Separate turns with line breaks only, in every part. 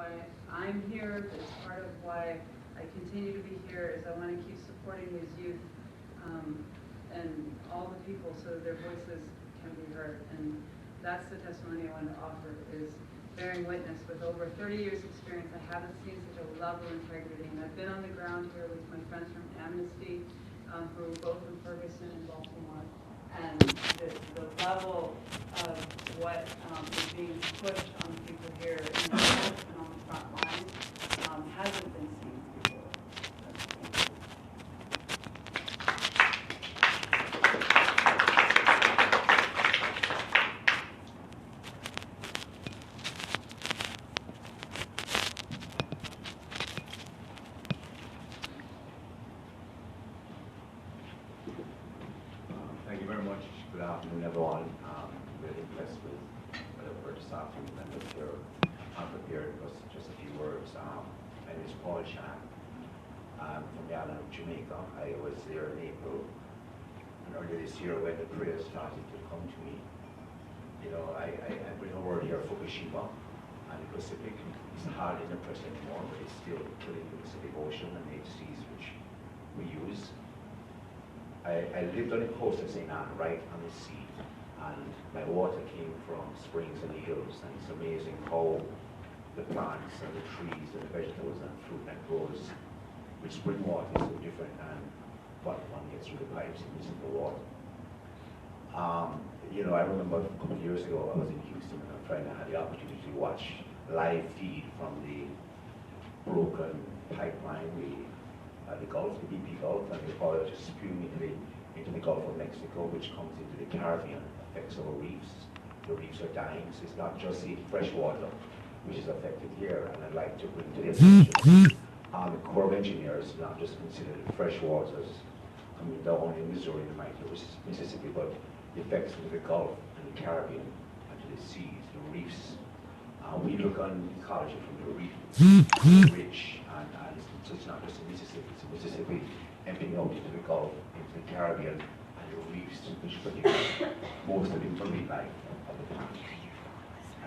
why I'm here. It's part of why I continue to be here. Is I want to keep supporting these youth and all the people so that their voices can be heard. And that's the testimony I want to offer, is bearing witness. With over 30 years experience, I haven't seen such a level of integrity. And I've been on the ground here with my friends from Amnesty, who are both in Ferguson and Baltimore. And the level of what is being pushed on people here in the north and on the front line hasn't been seen before.
Thank you very much. Good afternoon, everyone. Really impressed with what I've heard this afternoon. I'm just here unprepared, but just a few words. My name is Paul Chan. I'm from the island of Jamaica. I was there in April, and earlier this year when the prayers started to come to me, you know, I bring a word here, Fukushima, and the Pacific. It's hardly in the press anymore, but it's still killing the Pacific Ocean and the HCs which we use. I lived on the coast of St. Anne, right on the sea, and my water came from springs in the hills, and it's amazing how the plants and the trees and the vegetables and fruit that grows with spring water is so different than what one gets through the pipes in municipal water. You know, I remember a couple of years ago, I was in Houston, and a friend I had the opportunity to watch live feed from the broken pipeline, the Gulf, the BP Gulf, and the oil just spewing into the Gulf of Mexico, which comes into the Caribbean, affects our reefs. The reefs are dying, so it's not just the fresh water which is affected here. And I'd like to bring to the attention the Corps of Engineers not just consider the fresh waters coming down in Missouri and the mighty Mississippi, but the effects into the Gulf and the Caribbean and to the seas, the reefs. We look on ecology from the reef, the ridge, and it's not just the Mississippi, it's the Mississippi emptying out into the Gulf, into the Caribbean, and the reefs, which produce most of the marine life of the planet.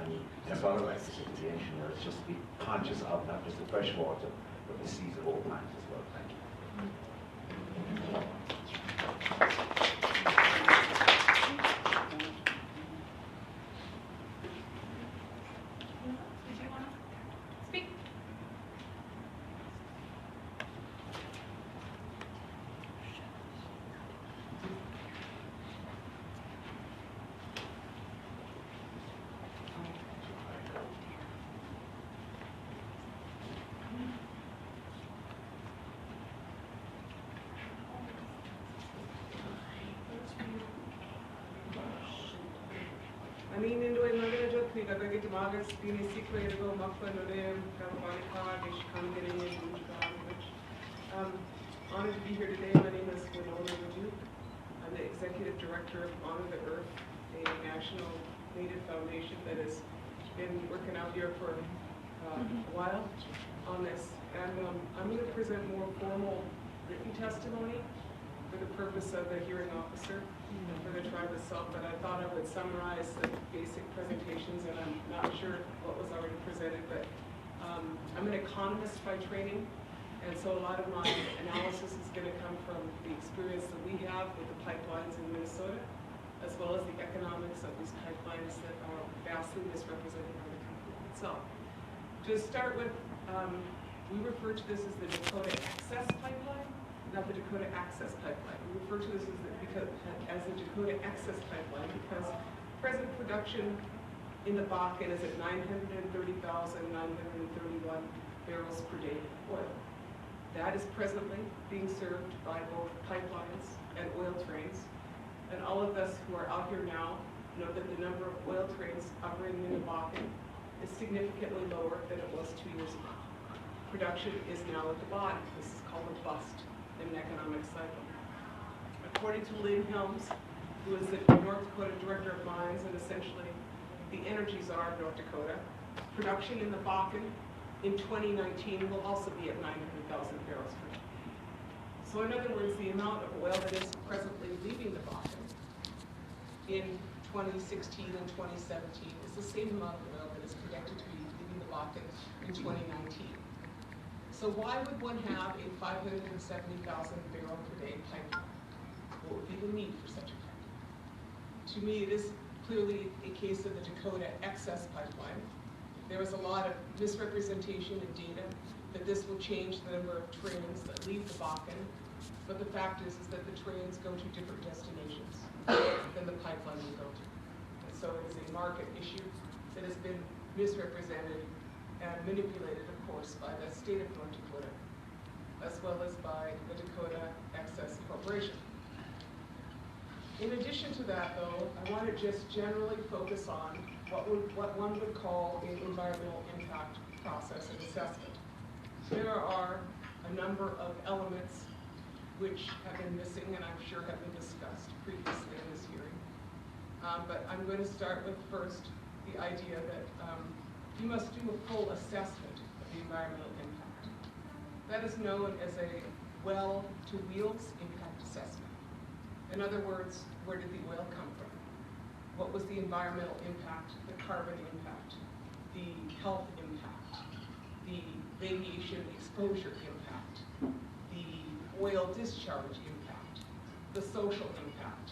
And that's all I'd like to say to the engineers, just be conscious of not just the fresh water, but the seas of all plants as well. Thank you.
Honored to be here today. My name is I'm the Executive Director of Honor the Earth, a national native foundation that has been working out here for a while on this. And I'm going to present more formal written testimony for the purpose of the hearing officer for the tribe itself, but I thought I would summarize the basic presentations, and I'm not sure what was already presented, but I'm an economist by training, and so a lot of my analysis is going to come from the experience that we have with the pipelines in Minnesota, as well as the economics of these pipelines that are vastly misrepresented by the company itself. To start with, we refer to this as the Dakota Access Pipeline, not the Dakota Access Pipeline. We refer to this as the Dakota Access Pipeline because present production in the Bakken is at 930,931 barrels per day of oil. That is presently being served by both pipelines and oil trains. And all of us who are out here now know that the number of oil trains operating in the Bakken is significantly lower than it was 2 years ago. Production is now at the bottom. This is called a bust in an economic cycle. According to Lynn Helms, who is the North Dakota Director of Mines and essentially the energy czar of North Dakota, production in the Bakken in 2019 will also be at 900,000 barrels per day. So in other words, the amount of oil that is presently leaving the Bakken in 2016 and 2017 is the same amount of oil that is projected to be leaving the Bakken in 2019. So why would one have a 570,000 barrel per day pipeline? What would be the need for such a pipeline? To me, it is clearly a case of the Dakota excess pipeline. There was a lot of misrepresentation in data that this will change the number of trains that leave the Bakken, but the fact is that the trains go to different destinations than the pipeline will go to. And so it is a market issue that has been misrepresented and manipulated, of course, by the state of North Dakota, as well as by the Dakota Access Corporation. In addition to that, though, I want to just generally focus on what one would call an environmental impact process and assessment. There are a number of elements which have been missing and I'm sure have been discussed previously in this hearing. But I'm going to start with first the idea that you must do a full assessment of the environmental impact. That is known as a well-to-wheels impact assessment. In other words, where did the oil come from? What was the environmental impact, the carbon impact, the health impact, the radiation exposure impact, the oil discharge impact, the social impact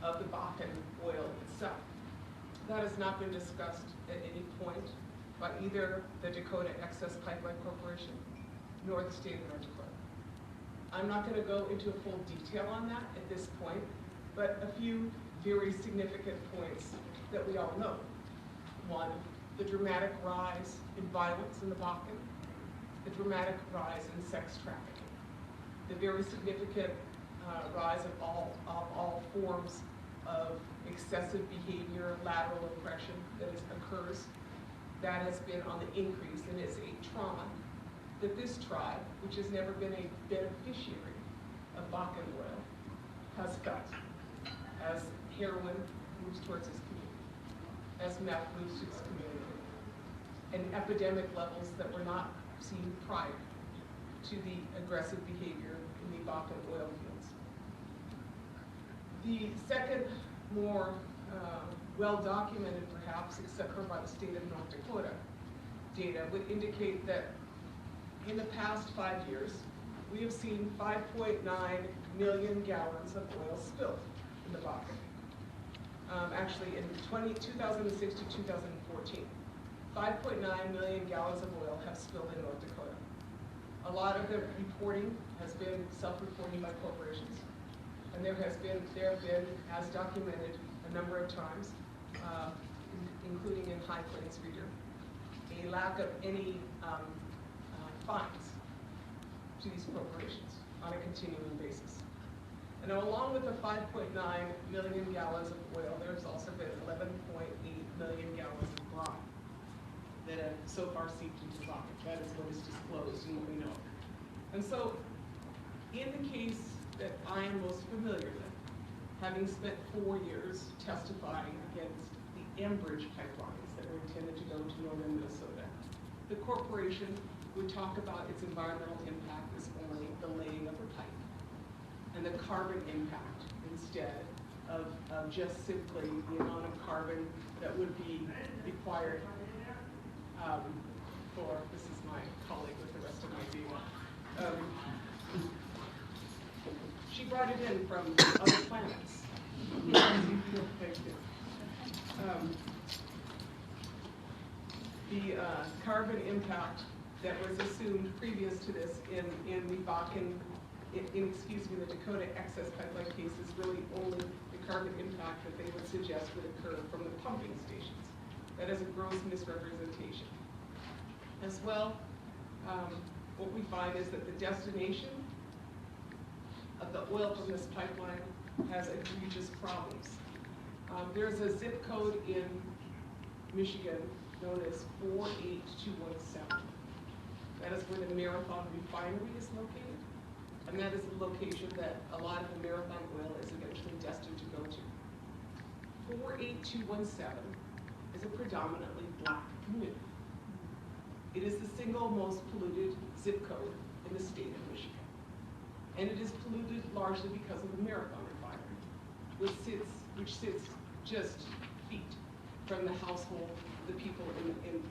of the Bakken oil itself. That has not been discussed at any point by either the Dakota Access Pipeline Corporation nor the state of North Dakota. I'm not going to go into a full detail on that at this point, but a few very significant points that we all know. One, the dramatic rise in violence in the Bakken, the dramatic rise in sex trafficking, the very significant rise of all forms of excessive behavior, lateral oppression that occurs. That has been on the increase and is a trauma that this tribe, which has never been a beneficiary of Bakken oil, has felt as heroin moves towards its community, as meth moves to its community, and epidemic levels that were not seen prior to the aggressive behavior in the Bakken oil fields. The second, more well-documented perhaps, except for by the state of North Dakota, data would indicate that in the past 5 years, we have seen 5.9 million gallons of oil spilled in the Bakken. Actually, in 2006 to 2014, 5.9 million gallons of oil have spilled in North Dakota. A lot of the reporting has been self-reporting by corporations, and there have been, as documented a number of times, including in High Plains region, a lack of any fines to these corporations on a continuing basis. And along with the 5.9 million gallons of oil, there's also been 11.8 million gallons of brine that have so far seeped into the Bakken. That is what is disclosed and what we know. And so, in the case that I am most familiar with, having spent 4 years testifying against the Enbridge pipelines that were intended to go to northern Minnesota, the corporation would talk about its environmental impact as only the laying of a pipe, and the carbon impact instead of just simply the amount of carbon that would be required for, this is my colleague with the rest of my data. She brought it in from other planets. Thank you. The carbon impact that was assumed previous to this in the Bakken, the Dakota Access Pipeline case is really only the carbon impact that they would suggest would occur from the pumping stations. That is a gross misrepresentation. As well, what we find is that the destination of the oil from this pipeline has egregious problems. There's a zip code in Michigan known as 48217. That is where the Marathon Refinery is located, and that is the location that a lot of the Marathon oil is eventually destined to go to. 48217 is a predominantly black community. It is the single most polluted zip code in the state of Michigan. And it is polluted largely because of the Marathon Refinery, which sits just feet from the household, the people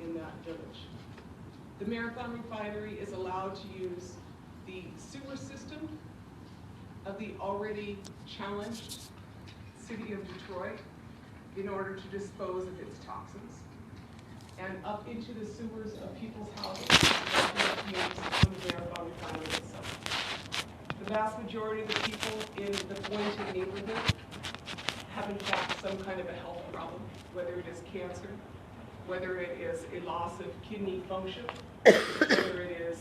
in that village. The Marathon Refinery is allowed to use the sewer system of the already challenged city of Detroit in order to dispose of its toxins, and up into the sewers of people's houses that are used from the Marathon Refinery itself. The vast majority of the people in the Boynton neighborhood have in fact some kind of a health problem, whether it is cancer, whether it is a loss of kidney function, whether it is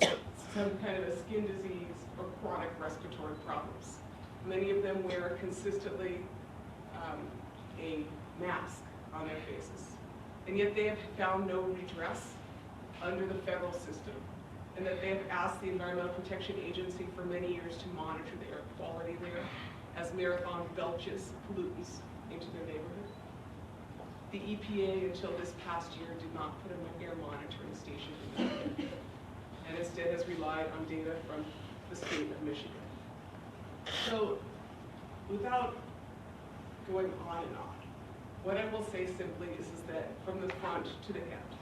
some kind of a skin disease or chronic respiratory problems. Many of them wear consistently a mask on their faces. And yet they have found no redress under the federal system, and that they have asked the Environmental Protection Agency for many years to monitor the air quality there as Marathon belches pollutants into their neighborhood. The EPA, until this past year, did not put an air monitoring station in there, and instead has relied on data from the state of Michigan. So, without going on and on, what I will say simply is that from the front to the end,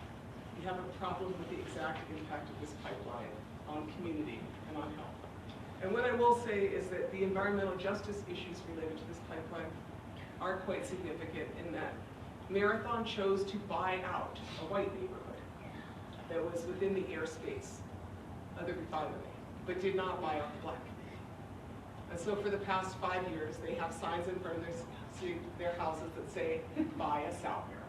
we have a problem with the exact impact of this pipeline on community and on health. And what I will say is that the environmental justice issues related to this pipeline are quite significant in that Marathon chose to buy out a white neighborhood that was within the airspace of the refinery, but did not buy out the black. And so for the past 5 years, they have signs in front of their houses that say, buy us out here.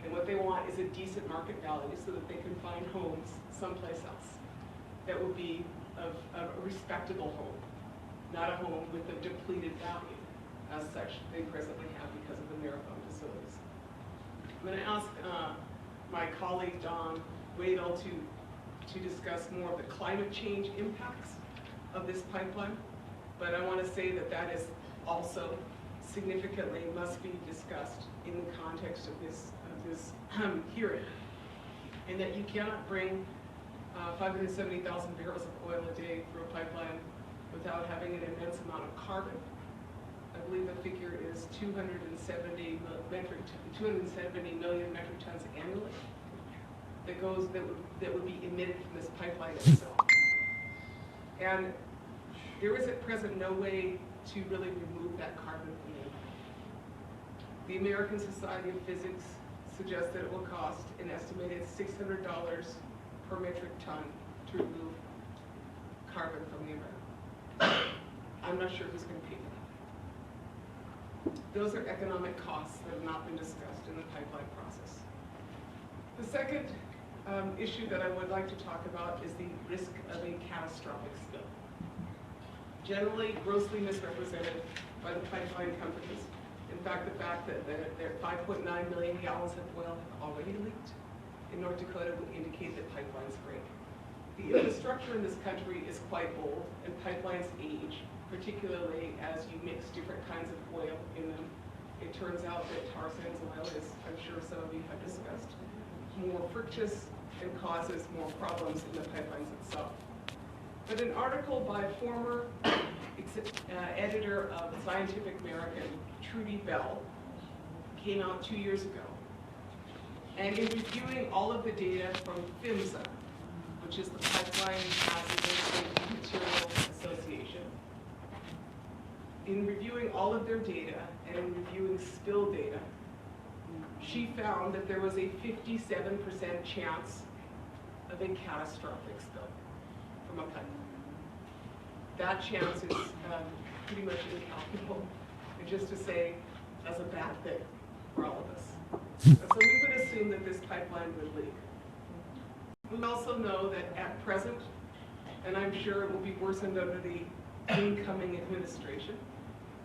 And what they want is a decent market value so that they can find homes someplace else that will be of a respectable home, not a home with a depleted value as such they presently have because of the Marathon facilities. I'm going to ask my colleague Don Wadel to discuss more of the climate change impacts of this pipeline, but I want to say that that is also significantly must be discussed in the context of this hearing, and that you cannot bring 570,000 barrels of oil a day through a pipeline without having an immense amount of carbon. I believe the figure is 270 million metric tons annually that would be emitted from this pipeline itself. And there is at present no way to really remove that carbon from the environment. The American Society of Physics suggests that it will cost an estimated $600 per metric ton to remove carbon from the environment. I'm not sure who's going to pay for that. Those are economic costs that have not been discussed in the pipeline process. The second issue that I would like to talk about is the risk of a catastrophic spill. Generally grossly misrepresented by the pipeline companies. In fact, the fact that their 5.9 million gallons of oil have already leaked in North Dakota would indicate that pipelines break. The infrastructure in this country is quite old, and pipelines age, particularly as you mix different kinds of oil in them. It turns out that tar sands oil is, I'm sure some of you have discussed, more frictious and causes more problems in the pipelines itself. But an article by former editor of Scientific American, Trudy Bell, came out 2 years ago. And in reviewing all of the data from PHMSA, which is the Pipeline Hazardous Safety Materials Association, in reviewing all of their data and in reviewing spill data, she found that there was a 57% chance of a catastrophic spill from a pipeline. That chance is pretty much incalculable, and just to say, that's a bad thing for all of us. And so we would assume that this pipeline would leak. We also know that at present, and I'm sure it will be worsened under the incoming administration,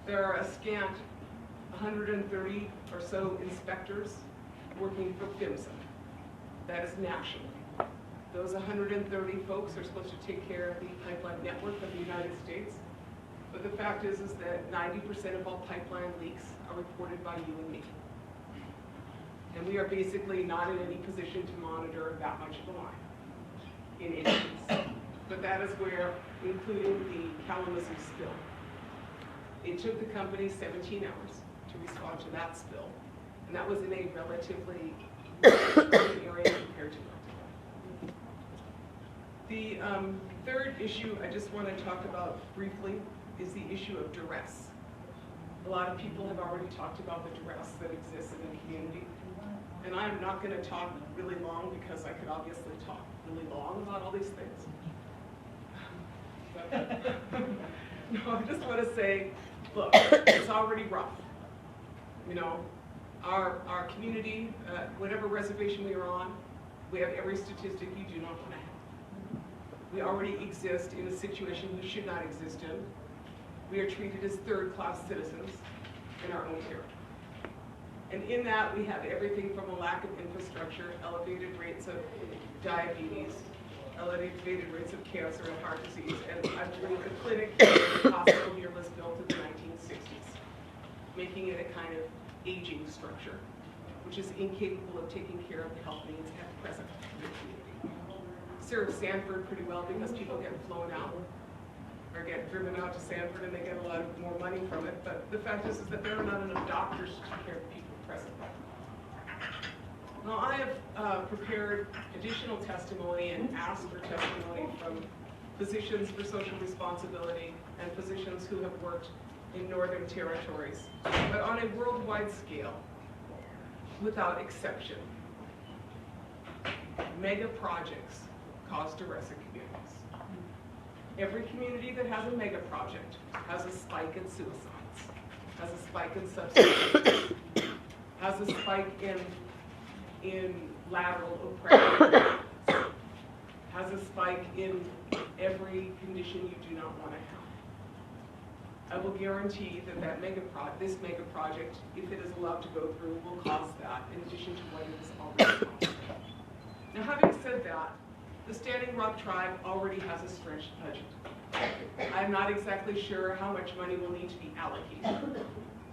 there are a scant 130 or so inspectors working for PHMSA. That is national. Those 130 folks are supposed to take care of the pipeline network of the United States. But the fact is that 90% of all pipeline leaks are reported by you and me. And we are basically not in any position to monitor that much of a line in any case. But that is where, including the Kalamazoo spill, it took the company 17 hours to respond to that spill. And that was in a relatively urban area compared to North. The third issue I just want to talk about briefly is the issue of duress. A lot of people have already talked about the duress that exists in the community. And I'm not going to talk really long because I could obviously talk really long about all these things. No, I just want to say, look, it's already rough. You know, our community, whatever reservation we are on, we have every statistic you do not want to have. We already exist in a situation we should not exist in. We are treated as third-class citizens in our own area. And in that, we have everything from a lack of infrastructure, elevated rates of diabetes, elevated rates of cancer and heart disease. And I believe the clinic, the hospital here was built in the 1960s, making it a kind of aging structure, which is incapable of taking care of the health needs at present in the community. Serves Sanford pretty well because people get flown out or get driven out to Sanford and they get a lot more money from it. But the fact is that there are not enough doctors to take care of the people presently. Now, I have prepared additional testimony and asked for testimony from physicians for social responsibility and physicians who have worked in northern territories, but on a worldwide scale, without exception. Mega projects cause duress in communities. Every community that has a mega project has a spike in suicides, has a spike in substance abuse, has a spike in lateral oppression, has a spike in every condition you do not want to have. I will guarantee that this mega project, if it is allowed to go through, will cause that in addition to what it is already caused. Now, having said that, the Standing Rock Tribe already has a stretched budget. I'm not exactly sure how much money will need to be allocated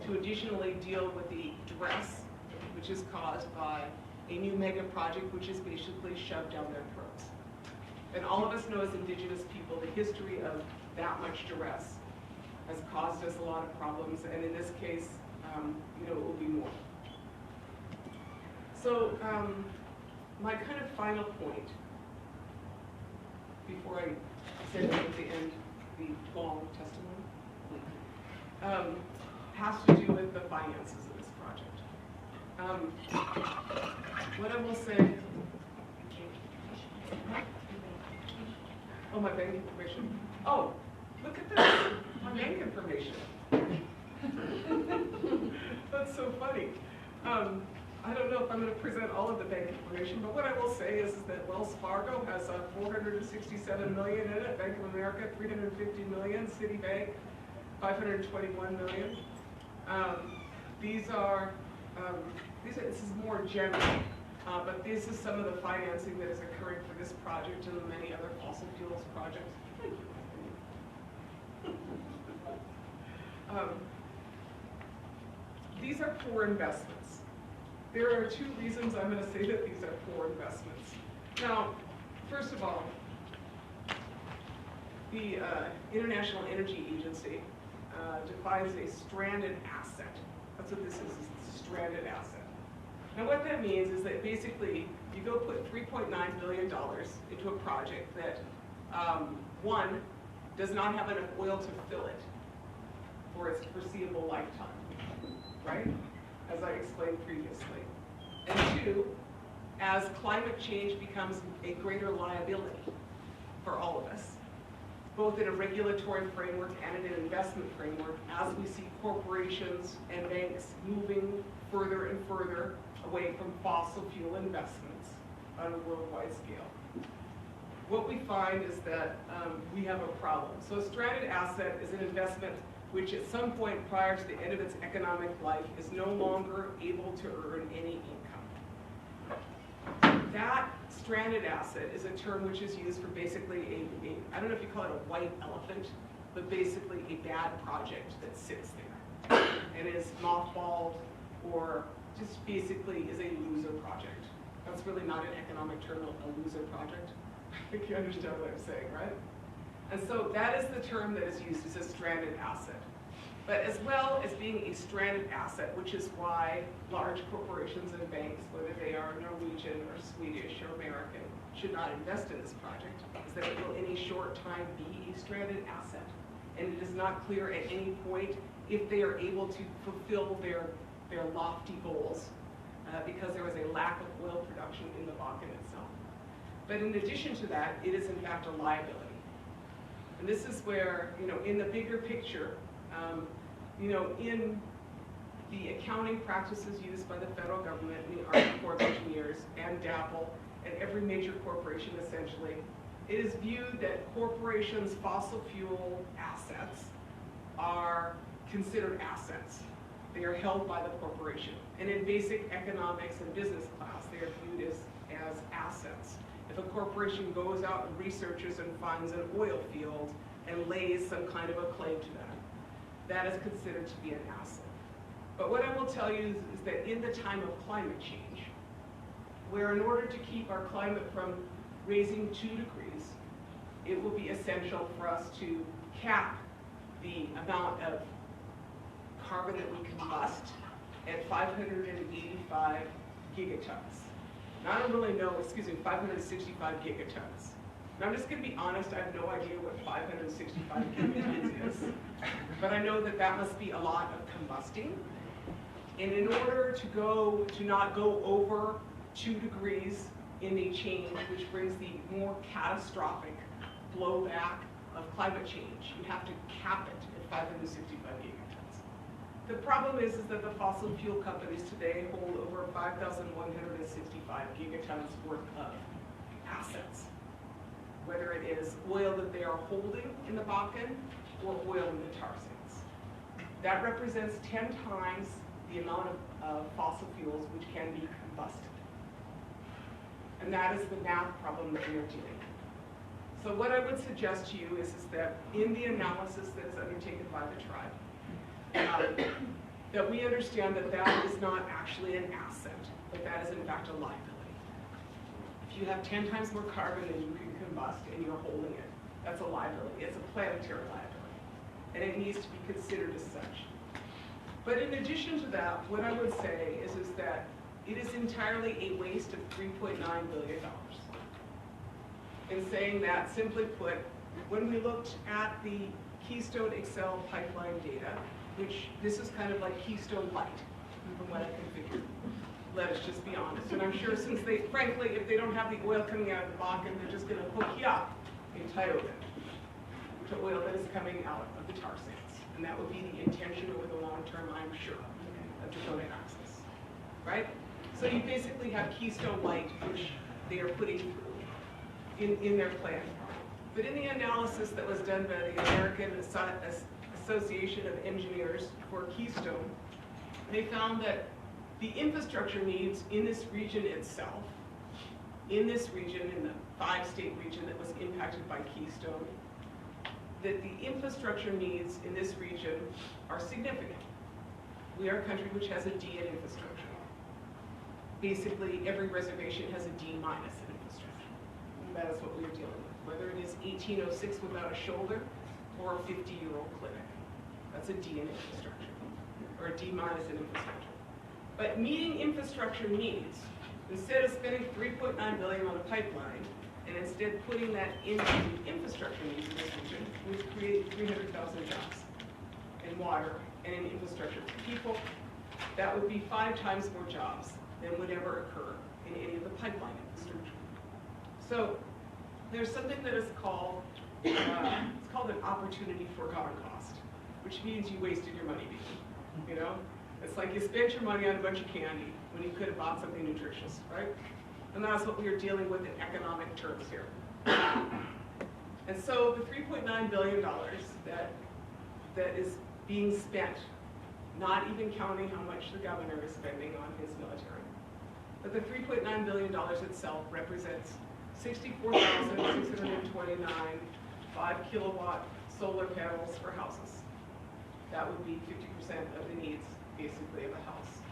to additionally deal with the duress which is caused by a new mega project which is basically shoved down their throats. And all of us know as Indigenous people the history of that much duress has caused us a lot of problems, and in this case, you know, it will be more. So my kind of final point, before I send it at the end, the long testimony, has to do with the finances of this project. What I will say, oh, my bank information. Oh, look at this, my bank information. That's so funny. I don't know if I'm going to present all of the bank information, but what I will say is that Wells Fargo has $467 million in it, Bank of America $350 million, Citibank $521 million. This is more general, but this is some of the financing that is occurring for this project and many other fossil fuels projects. These are poor investments. There are two reasons I'm going to say that these are poor investments. Now, first of all, the International Energy Agency defines a stranded asset. That's what this is a stranded asset. Now what that means is that basically you go put $3.9 billion into a project that, one, does not have enough oil to fill it for its foreseeable lifetime, right? As I explained previously. And two, as climate change becomes a greater liability for all of us, both in a regulatory framework and in an investment framework, as we see corporations and banks moving further and further away from fossil fuel investments on a worldwide scale. What we find is that we have a problem. So a stranded asset is an investment which at some point prior to the end of its economic life is no longer able to earn any income. That stranded asset is a term which is used for basically I don't know if you call it a white elephant, but basically a bad project that sits there and is mothballed or just basically is a loser project. That's really not an economic term, a loser project. I think you understand what I'm saying, right? And so that is the term that is used as a stranded asset. but as well as being a stranded asset, which is why large corporations and banks, whether they are Norwegian or Swedish or American, should not invest in this project, is that it will in a short time be a stranded asset. And it is not clear at any point if they are able to fulfill their lofty goals because there was a lack of oil production in the Bakken itself. But in addition to that, it is in fact a liability. And this is where, in the bigger picture, in the accounting practices used by the federal government and the Army Corps of Engineers and DAPL and every major corporation essentially, it is viewed that corporations' fossil fuel assets are considered assets. They are held by the corporation. And in basic economics and business class, they are viewed as assets. If a corporation goes out and researches and finds an oil field and lays some kind of a claim to that, that is considered to be an asset. But what I will tell you is that in the time of climate change, where in order to keep our climate from raising 2 degrees, it will be essential for us to cap the amount of carbon that we combust at 585 gigatons. Now I don't really know, 565 gigatons. And I'm just going to be honest, I have no idea what 565 gigatons is. But I know that that must be a lot of combusting. And in order to not go over 2 degrees in a change, which brings the more catastrophic blowback of climate change, you have to cap it at 565 gigatons. The problem is that the fossil fuel companies today hold over 5,165 gigatons worth of assets, whether it is oil that they are holding in the Bakken or oil in the tar sands. That represents 10 times the amount of fossil fuels which can be combusted. And that is the math problem that we are dealing with. So what I would suggest to you is that in the analysis that is undertaken by the tribe, that we understand that that is not actually an asset, but that is in fact a liability. If you have 10 times more carbon than you can combust and you're holding it, that's a liability. It's a planetary liability. And it needs to be considered as such. But in addition to that, what I would say is that it is entirely a waste of $3.9 billion. In saying that, simply put, when we looked at the Keystone XL pipeline data, which this is kind of like Keystone Light, from what I can figure. Let us just be honest. And I'm sure since they, frankly, if they don't have the oil coming out of the Bakken, they're just going to hook you up in Tioga to oil that is coming out of the tar sands. And that would be the intention over the long term, I'm sure, of Dakota Access, right? So you basically have Keystone Light, which they are putting through in their plan. But in the analysis that was done by the American Association of Engineers for Keystone, they found that the infrastructure needs in this region itself, in this region, in the 5-state region that was impacted by Keystone, that the infrastructure needs in this region are significant. We are a country which has a D in infrastructure. Basically, every reservation has a D minus in infrastructure. And that is what we are dealing with, whether it is 1806 without a shoulder or a 50-year-old clinic. That's a D in infrastructure, or a D minus in infrastructure. But meeting infrastructure needs, instead of spending $3.9 billion on a pipeline, and instead putting that into infrastructure needs in this region, would create 300,000 jobs in water and in infrastructure for people. That would be 5 times more jobs than would ever occur in any of the pipeline infrastructure. So there's something that is called, it's called an opportunity foregone cost, which means you wasted your money, you know? It's like you spent your money on a bunch of candy when you could have bought something nutritious, right? And that's what we are dealing with in economic terms here. And so the $3.9 billion that is being spent, not even counting how much the governor is spending on his military, but the $3.9 billion itself represents 64,629 5-kilowatt solar panels for houses. That would be 50% of the needs, basically, of a house.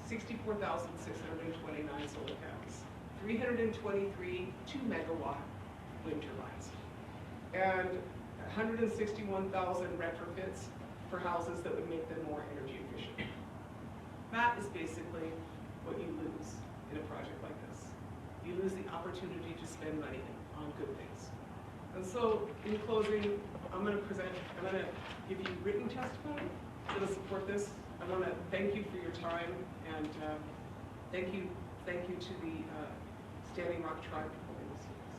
64,629 solar panels, 323 2-megawatt wind turbines, and 161,000 retrofits for houses that would make them more energy efficient. That is basically what you lose in a project like this. You lose the opportunity to spend money on good things. And so, in closing, I'm going to give you written testimony that'll support this. I want to thank you for your time, and thank you to the Standing Rock Tribe for holding this speech.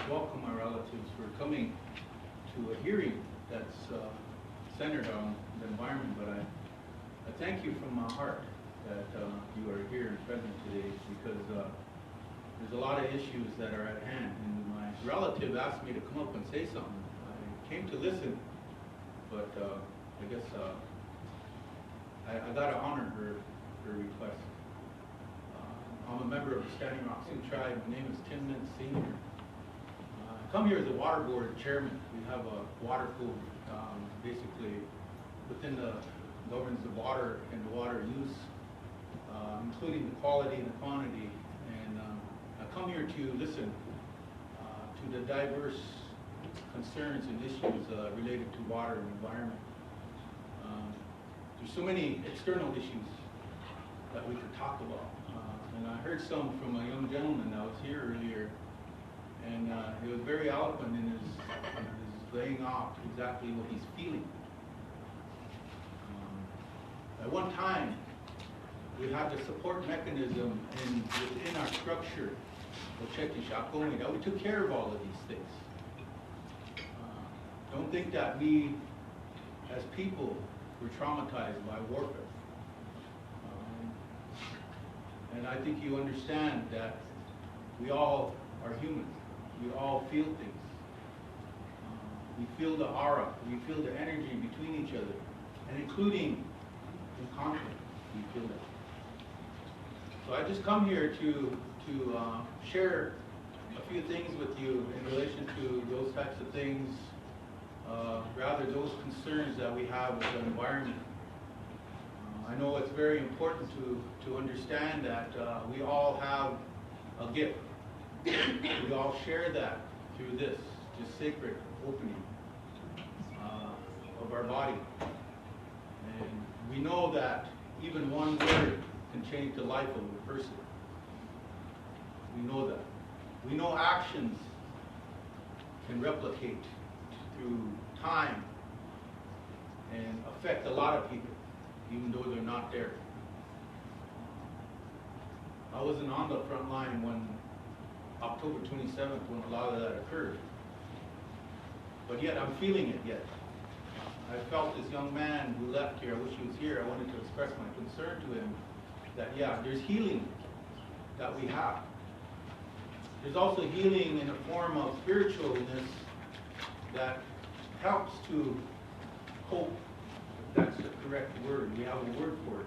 Welcome my relatives for coming to a hearing that's centered on the environment, but I thank you from my heart that you are here and present today, because there's a lot of issues that are at hand, and my relative asked me to come up and say something. I came to listen, but I guess I got to honor her request. I'm a member of the Standing Rock Sioux Tribe. My name is Tim Mintz Sr. I come here as a water board chairman. We have a water pool, basically within the governs the water and the water use, including the quality and the quantity. And I come here to listen to the diverse concerns and issues related to water and environment. There's so many external issues that we could talk about. And I heard some from a young gentleman that was here earlier, and he was very eloquent in his laying off exactly what he's feeling. At one time, we had the support mechanism within our structure, that we took care of all of these things. Don't think that we, as people, were traumatized by warfare. And I think you understand that we all are human. We all feel things. We feel the aura. We feel the energy between each other, and including in conflict, we feel that. So I just come here to share a few things with you in relation to those types of things, rather those concerns that we have with the environment. I know it's very important to understand that we all have a gift. We all share that through this sacred opening of our body. And we know that even one word can change the life of a person. We know that. We know actions can replicate through time and affect a lot of people, even though they're not there. I wasn't on the front line when October 27th, when a lot of that occurred. But yet I'm feeling it yet. I felt this young man who left here, I wish he was here, I wanted to express my concern to him that, yeah, there's healing that we have. There's also healing in a form of spiritualness that helps to cope, if that's the correct word. We have a word for it.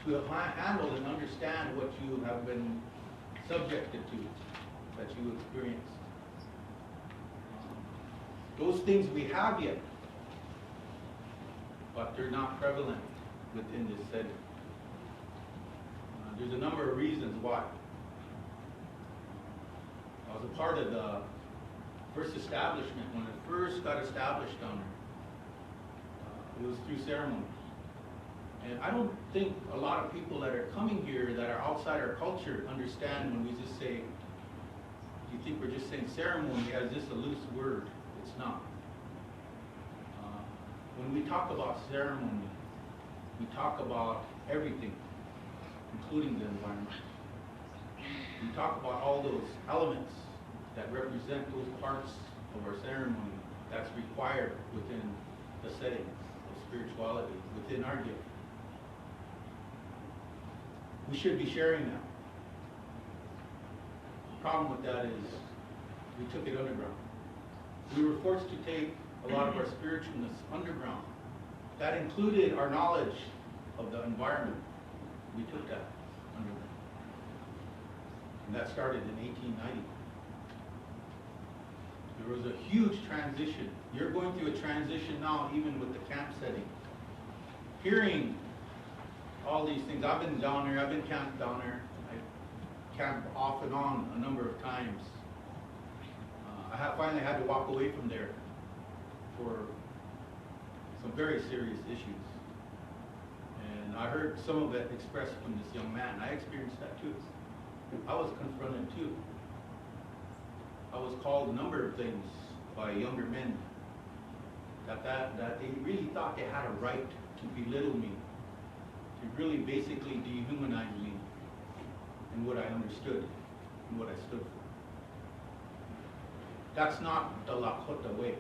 To handle and understand what you have been subjected to, that you experience. Those things we have yet, but they're not prevalent within this setting. There's a number of reasons why. I was a part of the first establishment when it first got established down there. It was through ceremonies. And I don't think a lot of people that are coming here that are outside our culture understand when we just say, you think we're just saying ceremony as just a loose word. It's not. When we talk about ceremony, we talk about everything, including the environment. We talk about all those elements that represent those parts of our ceremony that's required within the setting of spirituality, within our gift. We should be sharing that. The problem with that is we took it underground. We were forced to take a lot of our spiritualness underground. That included our knowledge of the environment. We took that underground. And that started in 1890. There was a huge transition. You're going through a transition now, even with the camp setting. Hearing all these things. I've been down there, I've been camped down there. I camped off and on a number of times. Finally had to walk away from there for some very serious issues. And I heard some of it expressed from this young man. I experienced that too. I was confronted too. I was called a number of things by younger men that they really thought they had a right to belittle me, to really basically dehumanize me in what I understood and what I stood for. That's not the Lakota way.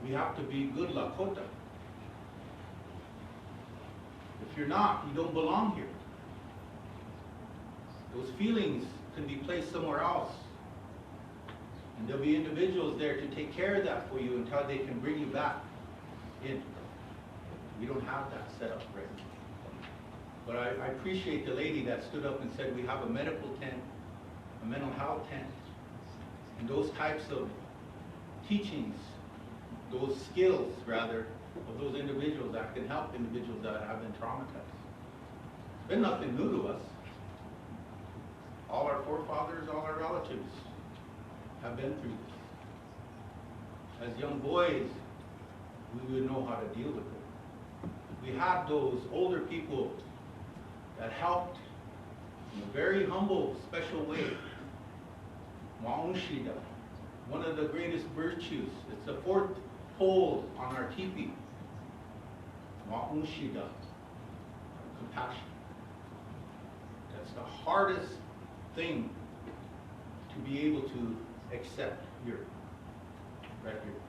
We have to be good Lakota. If you're not, you don't belong here. Those feelings can be placed somewhere else. And there'll be individuals there to take care of that for you until they can bring you back in. We don't have that set up right now. But I appreciate the lady that stood up and said we have a medical tent, a mental health tent, and those types of teachings, those skills rather, of those individuals that can help individuals that have been traumatized. It's been nothing new to us. All our forefathers, all our relatives have been through this. As young boys, we would know how to deal with it. We had those older people that helped in a very humble, special way. Ma'unshida, one of the greatest virtues. It's the fourth pole on our teepee. Ma'unshida, compassion. That's the hardest thing to be able to accept here, right here.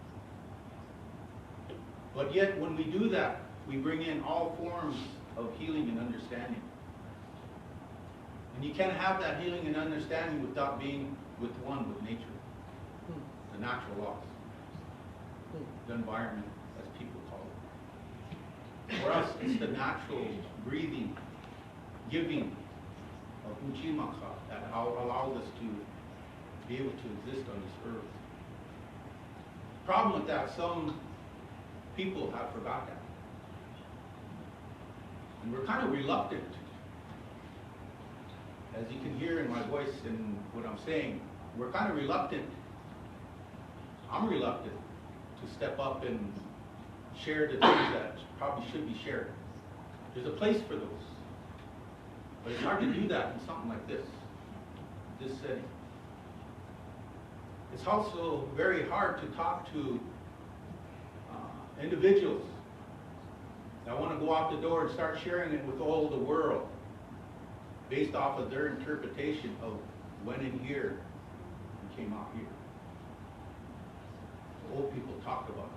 But yet, when we do that, we bring in all forms of healing and understanding. And you can't have that healing and understanding without being with one with nature, the natural laws, the environment, as people call it. For us, it's the natural breathing, giving of Uchimaka that allows us to be able to exist on this earth. Problem with that, some people have forgot that. And we're kind of reluctant. As you can hear in my voice and what I'm saying, we're kind of reluctant. I'm reluctant to step up and share the things that probably should be shared. There's a place for those. But it's hard to do that in something like this setting. It's also very hard to talk to individuals that want to go out the door and start sharing it with all the world based off of their interpretation of when in here and came out here. The old people talked about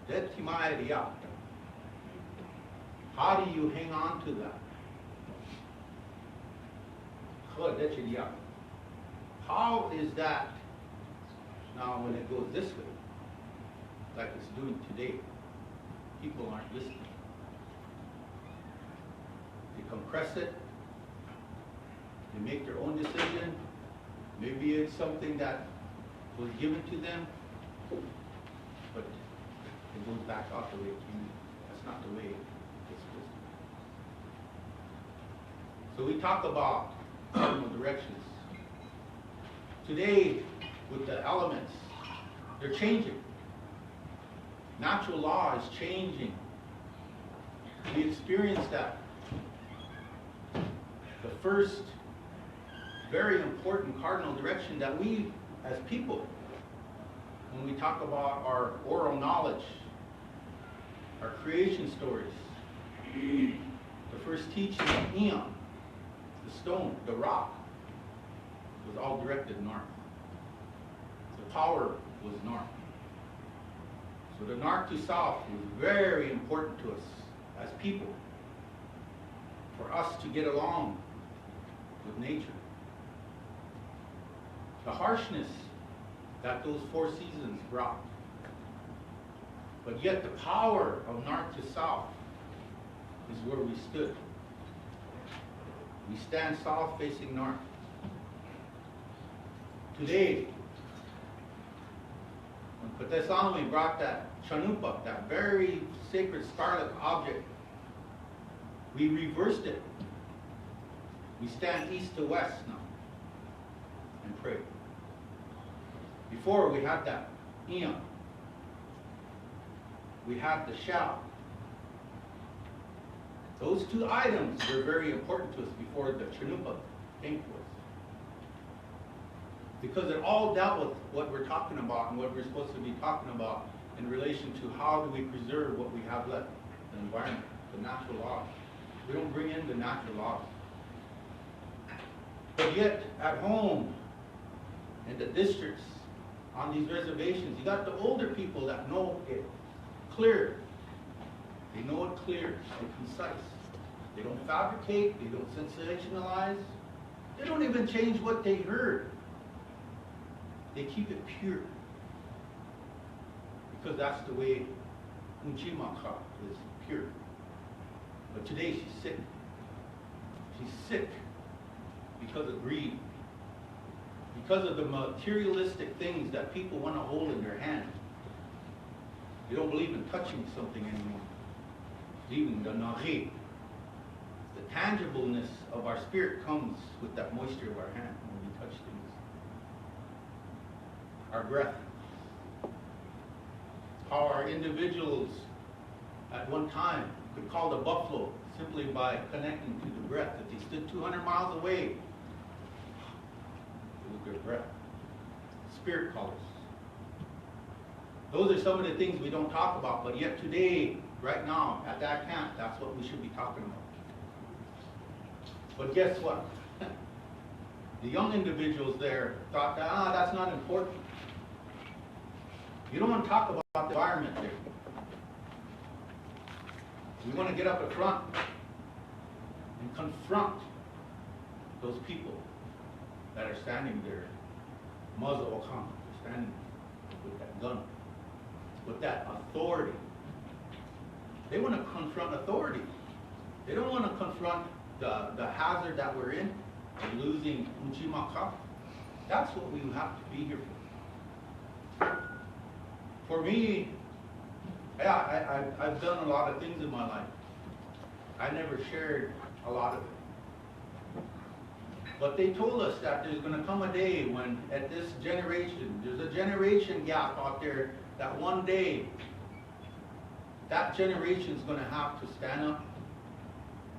that. How do you hang on to that? How is that now when it goes this way, like it's doing today? People aren't listening. They compress it. They make their own decision. Maybe it's something that was given to them, but it goes back out the way it came. That's not the way it's supposed to be. So we talk about cardinal directions. Today, with the elements, they're changing. Natural law is changing. We experience that. The first very important cardinal direction that we, as people, when we talk about our oral knowledge, our creation stories, the first teaching of Eon, the stone, the rock, was all directed north. The power was north. So the north to south was very important to us as people, for us to get along with nature. The harshness that those 4 seasons brought, but yet the power of north to south is where we stood. We stand south facing north. Today, when Patesami brought that chanupa, that very sacred scarlet object, we reversed it. We stand east to west now and pray. Before we had that Eon. We had the shao. Those 2 items were very important to us before the chanupa came to us. Because it all dealt with what we're talking about and what we're supposed to be talking about in relation to how do we preserve what we have left, the environment, the natural laws. We don't bring in the natural laws. But yet, at home, in the districts, on these reservations, you got the older people that know it clear. They know it clear and concise. They don't fabricate, they don't sensationalize. They don't even change what they heard. They keep it pure. Because that's the way Unchimaka is, pure. But today she's sick. She's sick because of greed. Because of the materialistic things that people want to hold in their hand. They don't believe in touching something anymore. Even the nari. The tangibleness of our spirit comes with that moisture of our hand when we touch things. Our breath. How our individuals at one time could call the buffalo simply by connecting to the breath. If they stood 200 miles away, it was their breath. Spirit colors. Those are some of the things we don't talk about, but yet today, right now, at that camp, that's what we should be talking about. But guess what? The young individuals there thought that, that's not important. You don't want to talk about the environment there. We want to get up at front and confront those people that are standing there, muzzle Okam, standing with that gun, with that authority. They want to confront authority. They don't want to confront the hazard that we're in of losing Unchimaka. That's what we have to be here for. For me, yeah, I've done a lot of things in my life. I never shared a lot of it. But they told us that there's going to come a day when at this generation, there's a generation gap out there that one day that generation is going to have to stand up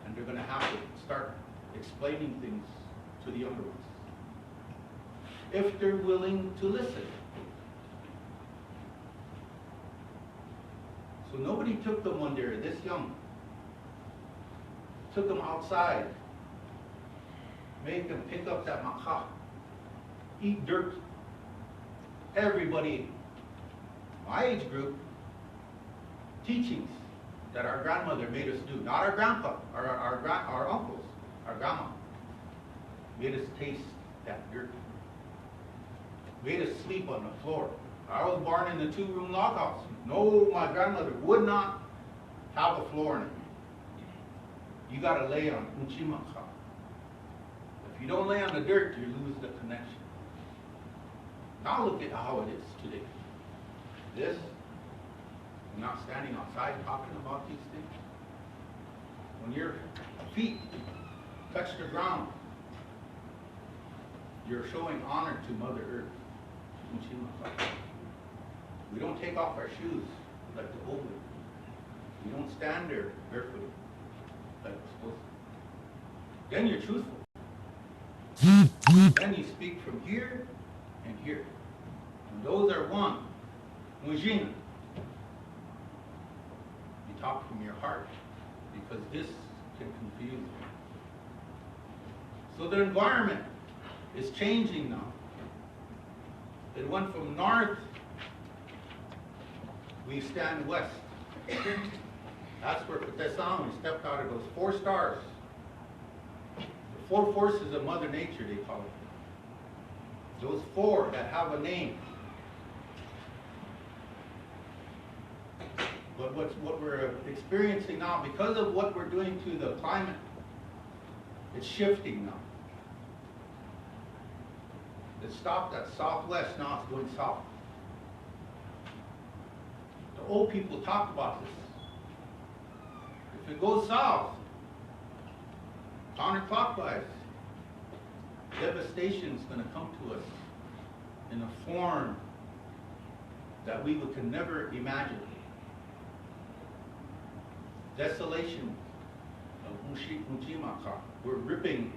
and they're going to have to start explaining things to the younger ones. If they're willing to listen. So nobody took them when they're this young. Took them outside. Made them pick up that maca. Eat dirt. Everybody, my age group, teachings that our grandmother made us do. Not our grandpa, our uncles, our grandma. Made us taste that dirt. Made us sleep on the floor. I was born in a 2-room log house. No, my grandmother would not have a floor in it. You got to lay on Unchimaka. If you don't lay on the dirt, you lose the connection. Now look at how it is today. This, I'm not standing outside talking about these things. When your feet touch the ground, you're showing honor to Mother Earth. Unchimaka. We don't take off our shoes like the old way. We don't stand there barefooted like we're supposed to. Then you're truthful. Then you speak from here and here. And those are one. Mujina. You talk from your heart, because this can confuse you. So the environment is changing now. It went from north, we stand west. That's where Patesang, we stepped out of those 4 stars. The 4 forces of Mother Nature, they call it. Those 4 that have a name. But what we're experiencing now, because of what we're doing to the climate, it's shifting now. It stopped at southwest, now it's going south. The old people talk about this. If it goes south, counterclockwise, devastation is going to come to us in a form that we can never imagine. Desolation of Unchimaka. We're ripping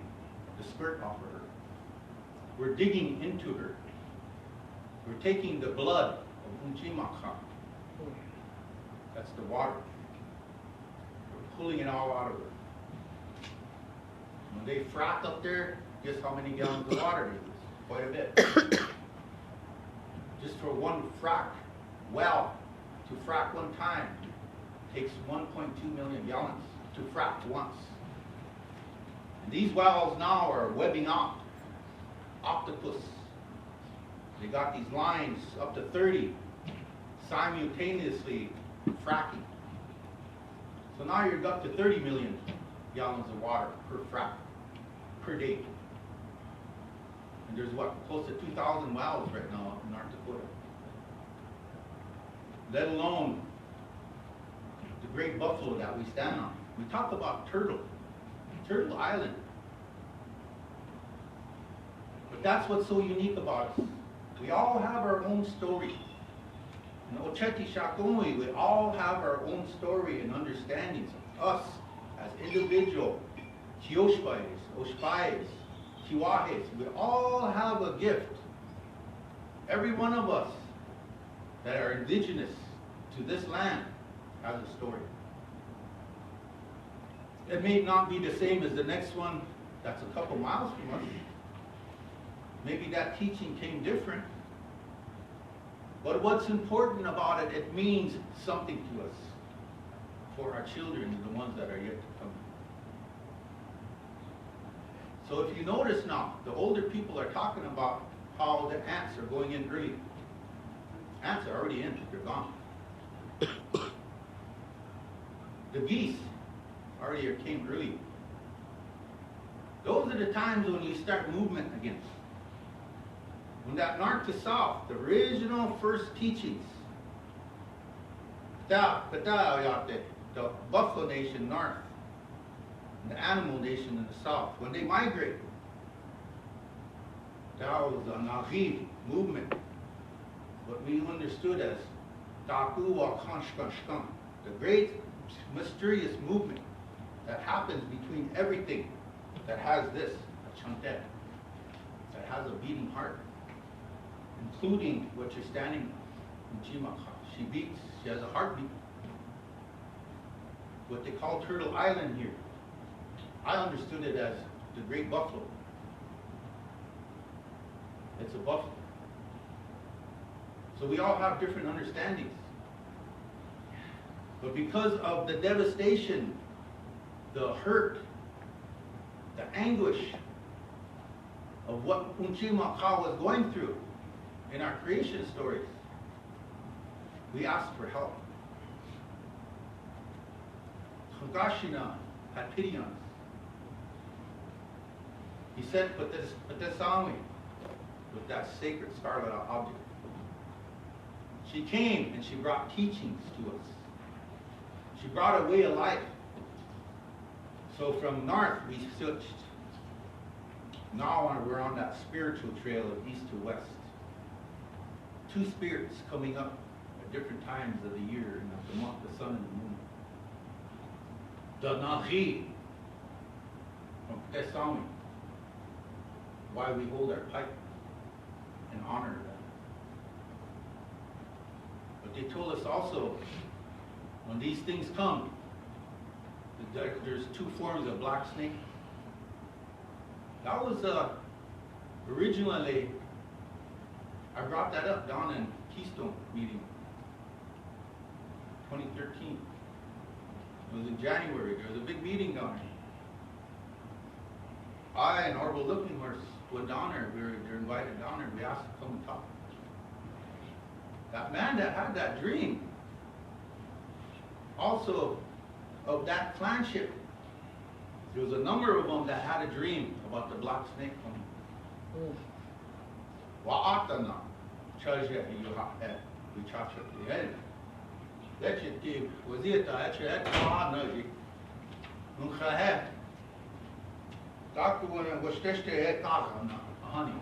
the skirt off of her. We're digging into her. We're taking the blood of Unchimaka. That's the water. We're pulling it all out of her. When they frack up there, guess how many gallons of water they use? Quite a bit. Just for one frack well, to frack one time, takes 1.2 million gallons to frack once. And these wells now are webbing out. Octopus. They got these lines up to 30 simultaneously fracking. So now you're up to 30 million gallons of water per frack per day. And there's what, close to 2,000 wells right now up in North Dakota. Let alone the great buffalo that we stand on. We talk about Turtle Island. But that's what's so unique about us. We all have our own story. In Ocheti Shakonui, we all have our own story and understandings of us as individual Kioshbais, Oshbais, Kiwahes. We all have a gift. Every one of us that are indigenous to this land has a story. It may not be the same as the next one that's a couple miles from us. Maybe that teaching came different. But what's important about it, it means something to us for our children and the ones that are yet to come. So if you notice now, the older people are talking about how the ants are going in early. Ants are already in, they're gone. The geese already came early. Those are the times when you start movement again. When that north to south, the original first teachings, the Buffalo Nation north, and the Animal Nation in the south, when they migrate, that was a Naghi movement, what we understood as Takuwa Kanshkanshkan, the great mysterious movement that happens between everything that has this, a chantet, that has a beating heart, including what you're standing in Chimaka. She beats, she has a heartbeat. What they call Turtle Island here, I understood it as the great buffalo. It's a buffalo. So we all have different understandings. But because of the devastation, the hurt, the anguish of what Unchimaka was going through in our creation stories, we asked for help. Hagashina had pity on us. He said, Patesami, with that sacred scarlet object. She came and she brought teachings to us. She brought a way of life. So from north we switched. Now we're on that spiritual trail of east to west. Two spirits coming up at different times of the year and of the month, the sun and the moon. The Nahi from Tesami. Why we hold our pipe and honor them. But they told us also when these things come, there's two forms of black snake. That was originally, I brought that up down in Keystone meeting, 2013. It was in January. There was a big meeting down there. I and Orville Looking Horse went down there. They're invited down there. We asked to come and talk. That man that had that dream, also of that clanship, there was a number of them that had a dream about the black snake coming. Wa'atana, chaja yuha'et, wichacha ti'en. Echiti, wazita, echet, wa'anaji, unchahet. Dakuwana, washteshte et kazana, honey.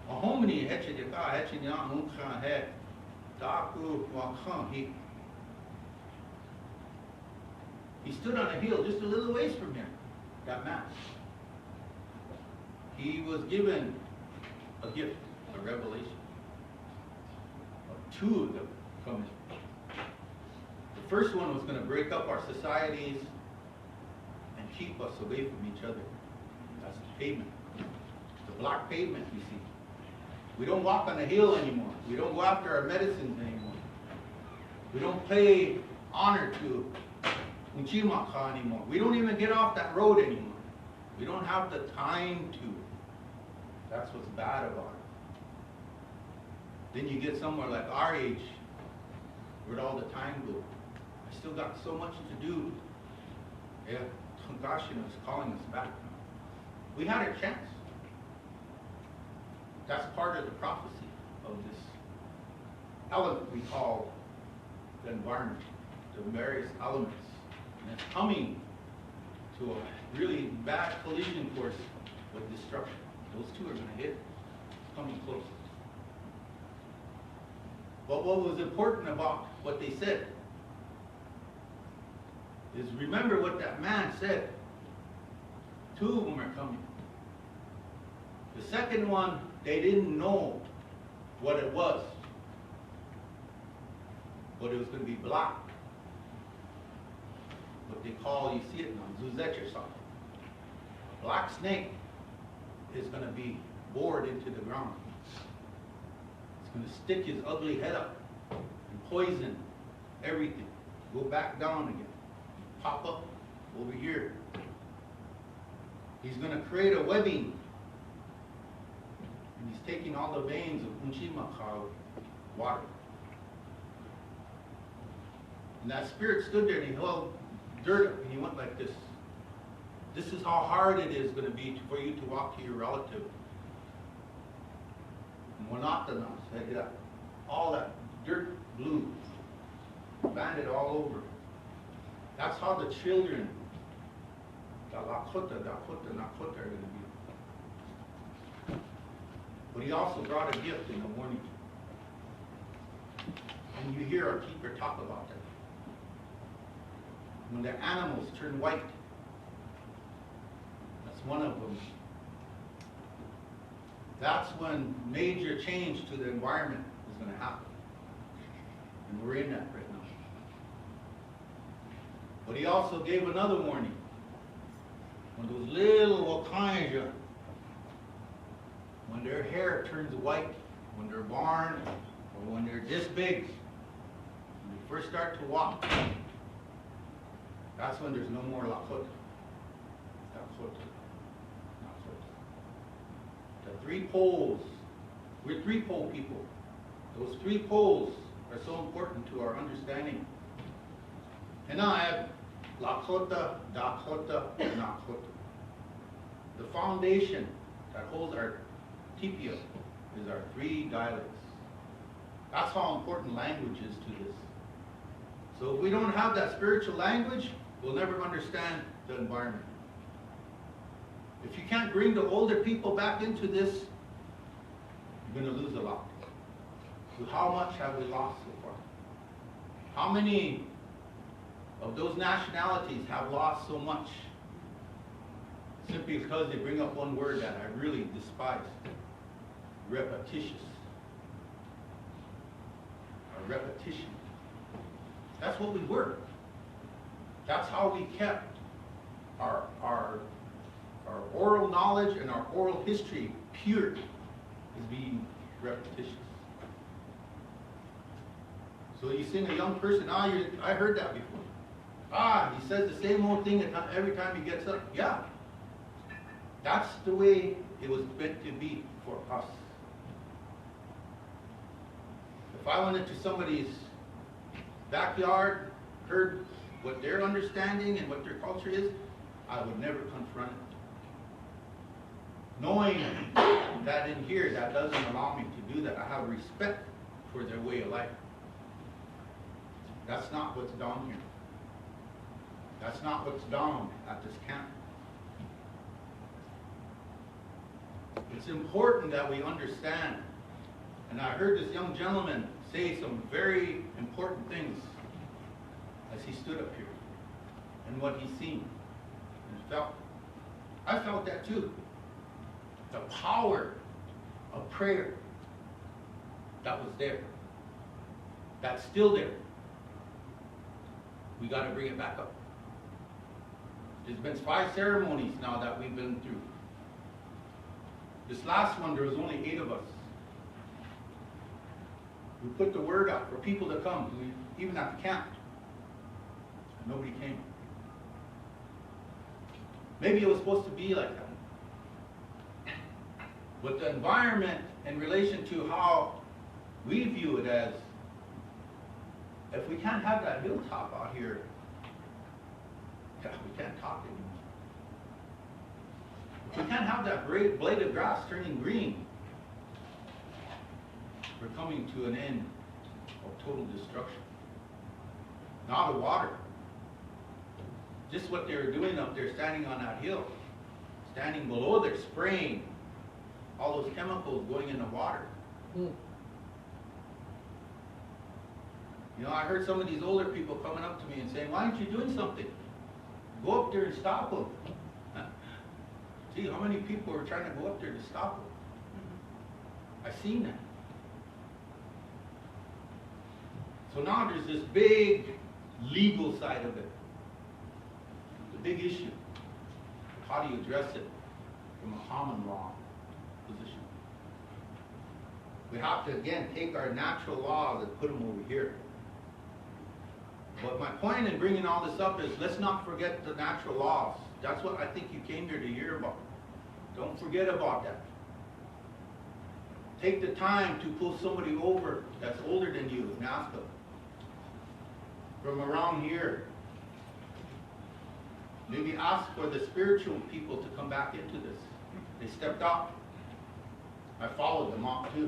A homini, echidika, echinya, unchahet, daku, wakhan, he stood on a hill just a little ways from here, that man. He was given a gift, a revelation, of two of them coming. The first one was going to break up our societies and keep us away from each other. That's the pavement. The black pavement, you see. We don't walk on the hill anymore. We don't go after our medicines anymore. We don't pay honor to Unchimaka anymore. We don't even get off that road anymore. We don't have the time to. That's what's bad about it. Then you get somewhere like our age, where'd all the time go? I still got so much to do. Yeah, Tungashin is calling us back. We had a chance. That's part of the prophecy of this element we call the environment, the various elements. And it's coming to a really bad collision course with destruction. Those two are going to hit. It's coming close. But what was important about what they said is remember what that man said. Two of them are coming. The second one, they didn't know what it was. But it was going to be black. What they call, you see it now, Zuzet or something. A black snake is going to be bored into the ground. It's going to stick his ugly head up and poison everything. Go back down again. Pop up over here. He's going to create a webbing. And he's taking all the veins of Unchimaka water. And that spirit stood there and he held dirt up and he went like this. This is how hard it is going to be for you to walk to your relative. Monotona said that. All that dirt blue, banded all over. That's how the children, the Lakota, Dakota, Nakota are going to be. But he also brought a gift in the morning. And you hear our keeper talk about that. When their animals turn white, that's one of them. That's when major change to the environment is going to happen. And we're in that right now. But he also gave another warning. When those little Wakanja, when their hair turns white, when they're born, or when they're this big, when they first start to walk, that's when there's no more Lakota. Lakota. The 3 poles, we're 3 pole people. Those 3 poles are so important to our understanding. And now I have Lakota, Dakota, and Nakota. The foundation that holds our tipia is our 3 dialects. That's how important language is to this. So if we don't have that spiritual language, we'll never understand the environment. If you can't bring the older people back into this, you're going to lose a lot. So how much have we lost so far? How many of those nationalities have lost so much simply because they bring up one word that I really despise? Repetitious. Or repetition. That's what we were. That's how we kept our oral knowledge and our oral history pure, is being repetitious. So you sing a young person, I heard that before. He says the same old thing every time he gets up. Yeah. That's the way it was meant to be for us. If I went into somebody's backyard, heard what their understanding and what their culture is, I would never confront it. Knowing that in here, that doesn't allow me to do that. I have respect for their way of life. That's not what's down here. That's not what's down at this camp. It's important that we understand. And I heard this young gentleman say some very important things as he stood up here and what he's seen and felt. I felt that too. The power of prayer that was there. That's still there. We got to bring it back up. There's been 5 ceremonies now that we've been through. This last one, there was only 8 of us. We put the word out for people to come, even at the camp. And nobody came. Maybe it was supposed to be like that. But the environment in relation to how we view it as, if we can't have that hilltop out here, we can't talk anymore. If we can't have that blade of grass turning green, we're coming to an end of total destruction. Now the water. Just what they were doing up there, standing on that hill, standing below there, spraying all those chemicals going in the water. You know, I heard some of these older people coming up to me and saying, why aren't you doing something? Go up there and stop them. Gee, how many people are trying to go up there to stop them? I've seen that. So now there's this big legal side of it. The big issue. How do you address it from a common law position? We have to, again, take our natural laws and put them over here. But my point in bringing all this up is, let's not forget the natural laws. That's what I think you came here to hear about. Don't forget about that. Take the time to pull somebody over that's older than you and ask them. From around here. Maybe ask for the spiritual people to come back into this. They stepped up. I followed them up too.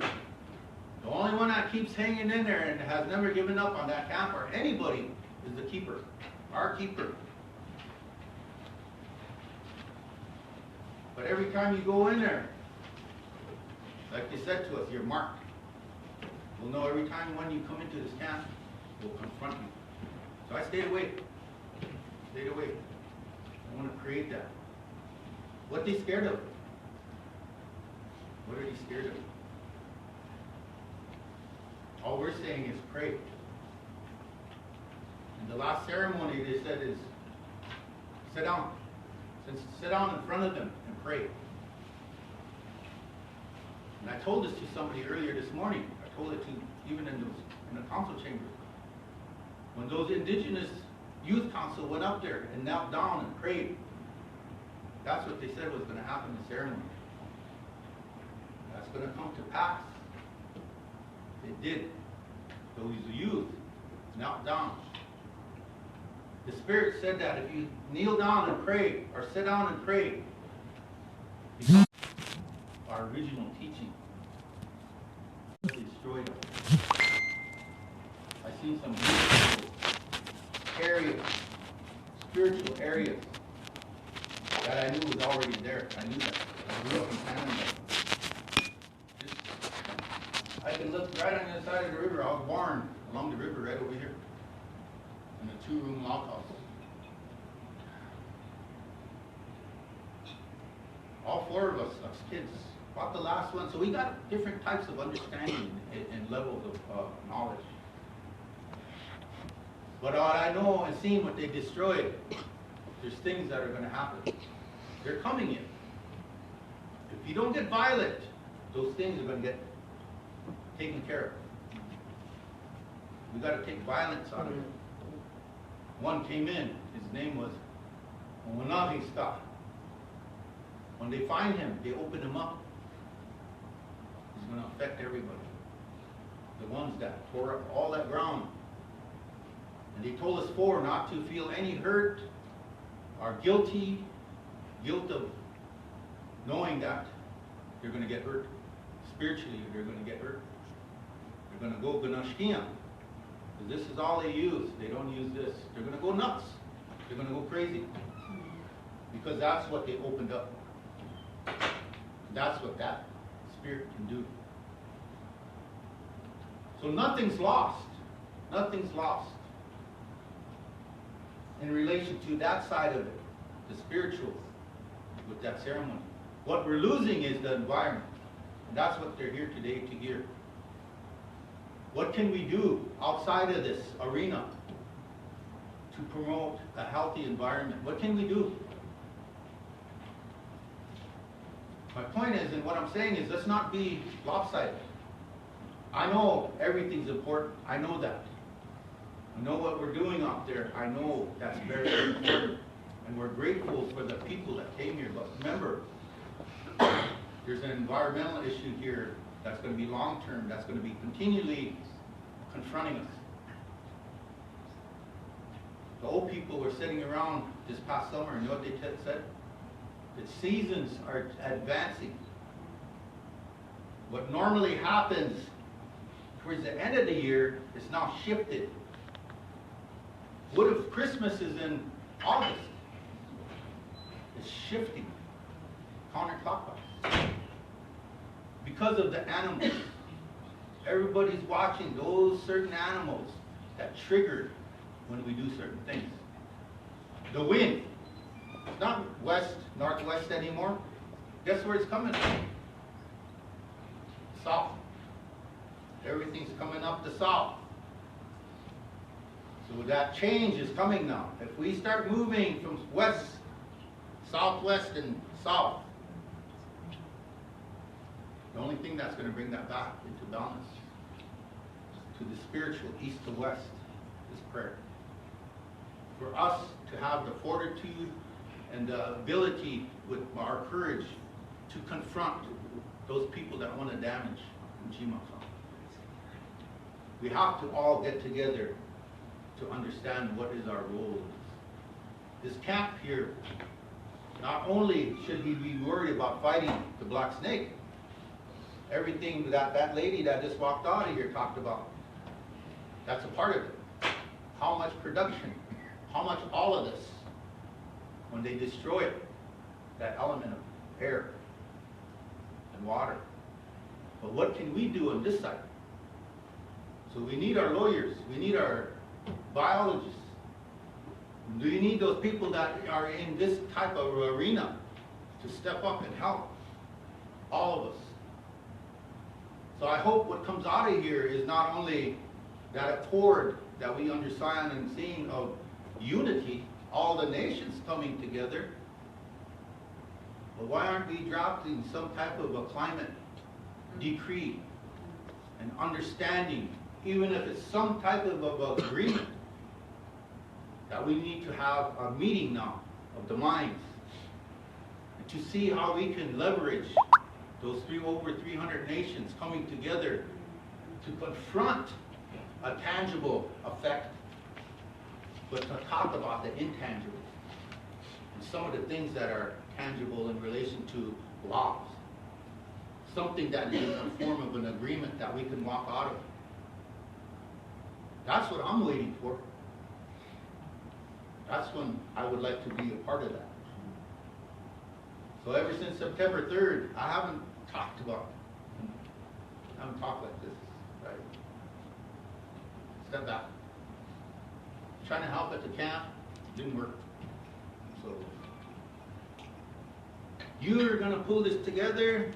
The only one that keeps hanging in there and has never given up on that camp or anybody is the keeper, our keeper. But every time you go in there, like they said to us, you're marked. We'll know every time when you come into this camp, we'll confront you. So I stayed away. Stayed away. I want to create that. What they scared of? What are they scared of? All we're saying is pray. And the last ceremony they said is, sit down. Sit down in front of them and pray. And I told this to somebody earlier this morning. I told it to even in the council chamber. When those indigenous youth council went up there and knelt down and prayed, that's what they said was going to happen in the ceremony. That's going to come to pass. It did. Those youth knelt down. The Spirit said that if you kneel down and pray, or sit down and pray, becomes our original teaching. Destroyed us. I've seen some beautiful areas, spiritual areas, that I knew was already there. I knew that. I grew up in Canada. I can look right on the other side of the river. I was born along the river right over here in a 2-room log house. All 4 of us as kids bought the last one, so we got different types of understanding and levels of knowledge. But what I know and seen what they destroyed, there's things that are going to happen. They're coming in. If you don't get violent, those things are going to get taken care of. We got to take violence out of it. One came in, his name was Onanahista. When they find him, they open him up. He's going to affect everybody. The ones that tore up all that ground. And they told us four not to feel any hurt or guilt of knowing that you're going to get hurt. Spiritually, you're going to get hurt. You're going to go ganashkia. This is all they use. They don't use this. They're going to go nuts. They're going to go crazy. Because that's what they opened up. That's what that spirit can do. So nothing's lost. Nothing's lost in relation to that side of it, the spiritual, with that ceremony. What we're losing is the environment. And that's what they're here today to hear. What can we do outside of this arena to promote a healthy environment? What can we do? My point is, and what I'm saying is, let's not be lopsided. I know everything's important. I know that. I know what we're doing out there. I know that's very important. And we're grateful for the people that came here. But remember, there's an environmental issue here that's going to be long-term, that's going to be continually confronting us. The old people were sitting around this past summer, and you know what they said? That seasons are advancing. What normally happens towards the end of the year is now shifted. What if Christmas is in August? It's shifting counterclockwise. Because of the animals. Everybody's watching those certain animals that trigger when we do certain things. The wind. It's not west, northwest anymore. Guess where it's coming from? South. Everything's coming up the south. So that change is coming now. If we start moving from west, southwest, and south, the only thing that's going to bring that back into balance to the spiritual east to west is prayer. For us to have the fortitude and the ability with our courage to confront those people that want to damage Njima. We have to all get together to understand what is our role. This camp here, not only should we be worried about fighting the black snake, everything that lady that just walked out of here talked about, that's a part of it. How much production, how much all of this, when they destroy it, that element of air and water. But what can we do on this side? So we need our lawyers, we need our biologists. Do you need those people that are in this type of arena to step up and help all of us? So I hope what comes out of here is not only that accord that we understand and seeing of unity, all the nations coming together, but why aren't we drafting some type of a climate decree and understanding, even if it's some type of agreement, that we need to have a meeting now of the minds and to see how we can leverage those over 300 nations coming together to confront a tangible effect, but to talk about the intangible and some of the things that are tangible in relation to laws. Something that is in the form of an agreement that we can walk out of. That's what I'm waiting for. That's when I would like to be a part of that. So ever since September 3rd, I haven't talked about it. I haven't talked like this, right? Step back. Trying to help at the camp, didn't work. So you're gonna pull this together.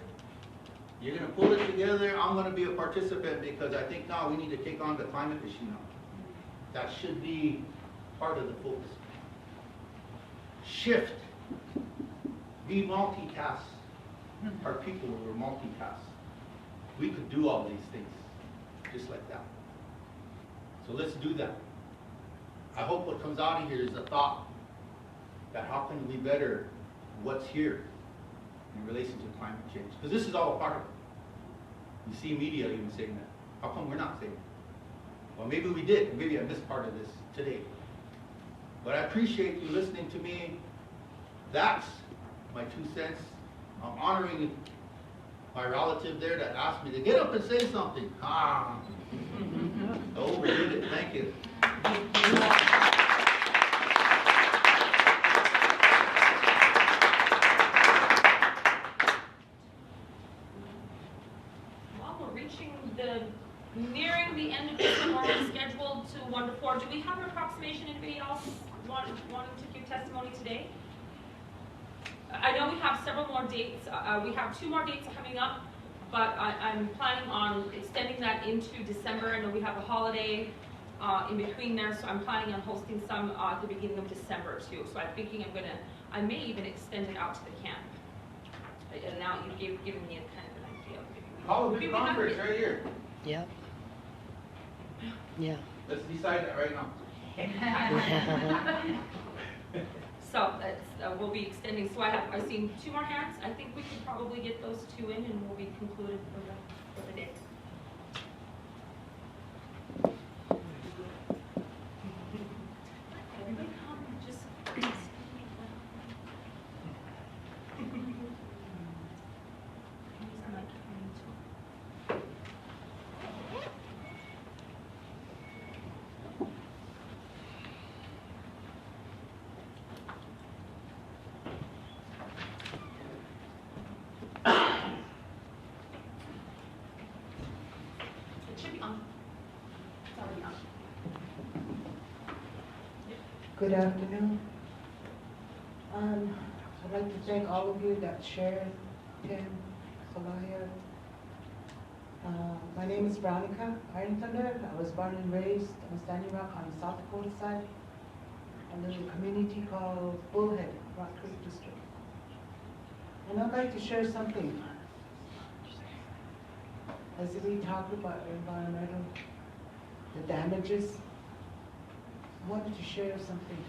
You're gonna pull it together. I'm gonna be a participant because I think now we need to take on the climate issue now. That should be part of the focus. Shift. Be multitask. Our people were multitask. We could do all these things just like that. So let's do that. I hope what comes out of here is a thought that how can we better what's here in relation to climate change? Because this is all a part of it. You see media even saying that. How come we're not saying it? Well, maybe we did, and maybe I missed part of this today. But I appreciate you listening to me. That's my 2 cents. I'm honoring my relative there that asked me to get up and say something. I overdid it. Thank you.
Well, we're nearing the end of this one. We're already scheduled to 1 to 4. Do we have an approximation? Anybody else wanting to give testimony today? I know we have several more dates. We have 2 more dates coming up, but I'm planning on extending that into December. I know we have a holiday in between there, so I'm planning on hosting some at the beginning of December too. So I'm thinking I may even extend it out to the camp. And now you've given me a kind of an idea.
Call a big conference right here.
Yeah. Yeah.
Let's decide that right now.
So that's, we'll be extending. So I've seen 2 more hands. I think we can probably get those 2 in, and we'll be concluded for the day. Everybody come, just. It should be on. It's already on.
Good afternoon. I'd like to thank all of you that shared, Tim, Salaya. My name is Veronica Iron Thunder. I was born and raised on Standing Rock on the South Dakota side, a little community called Bullhead, Rock Creek District. And I'd like to share something. As we talk about environmental, the damages, I wanted to share something.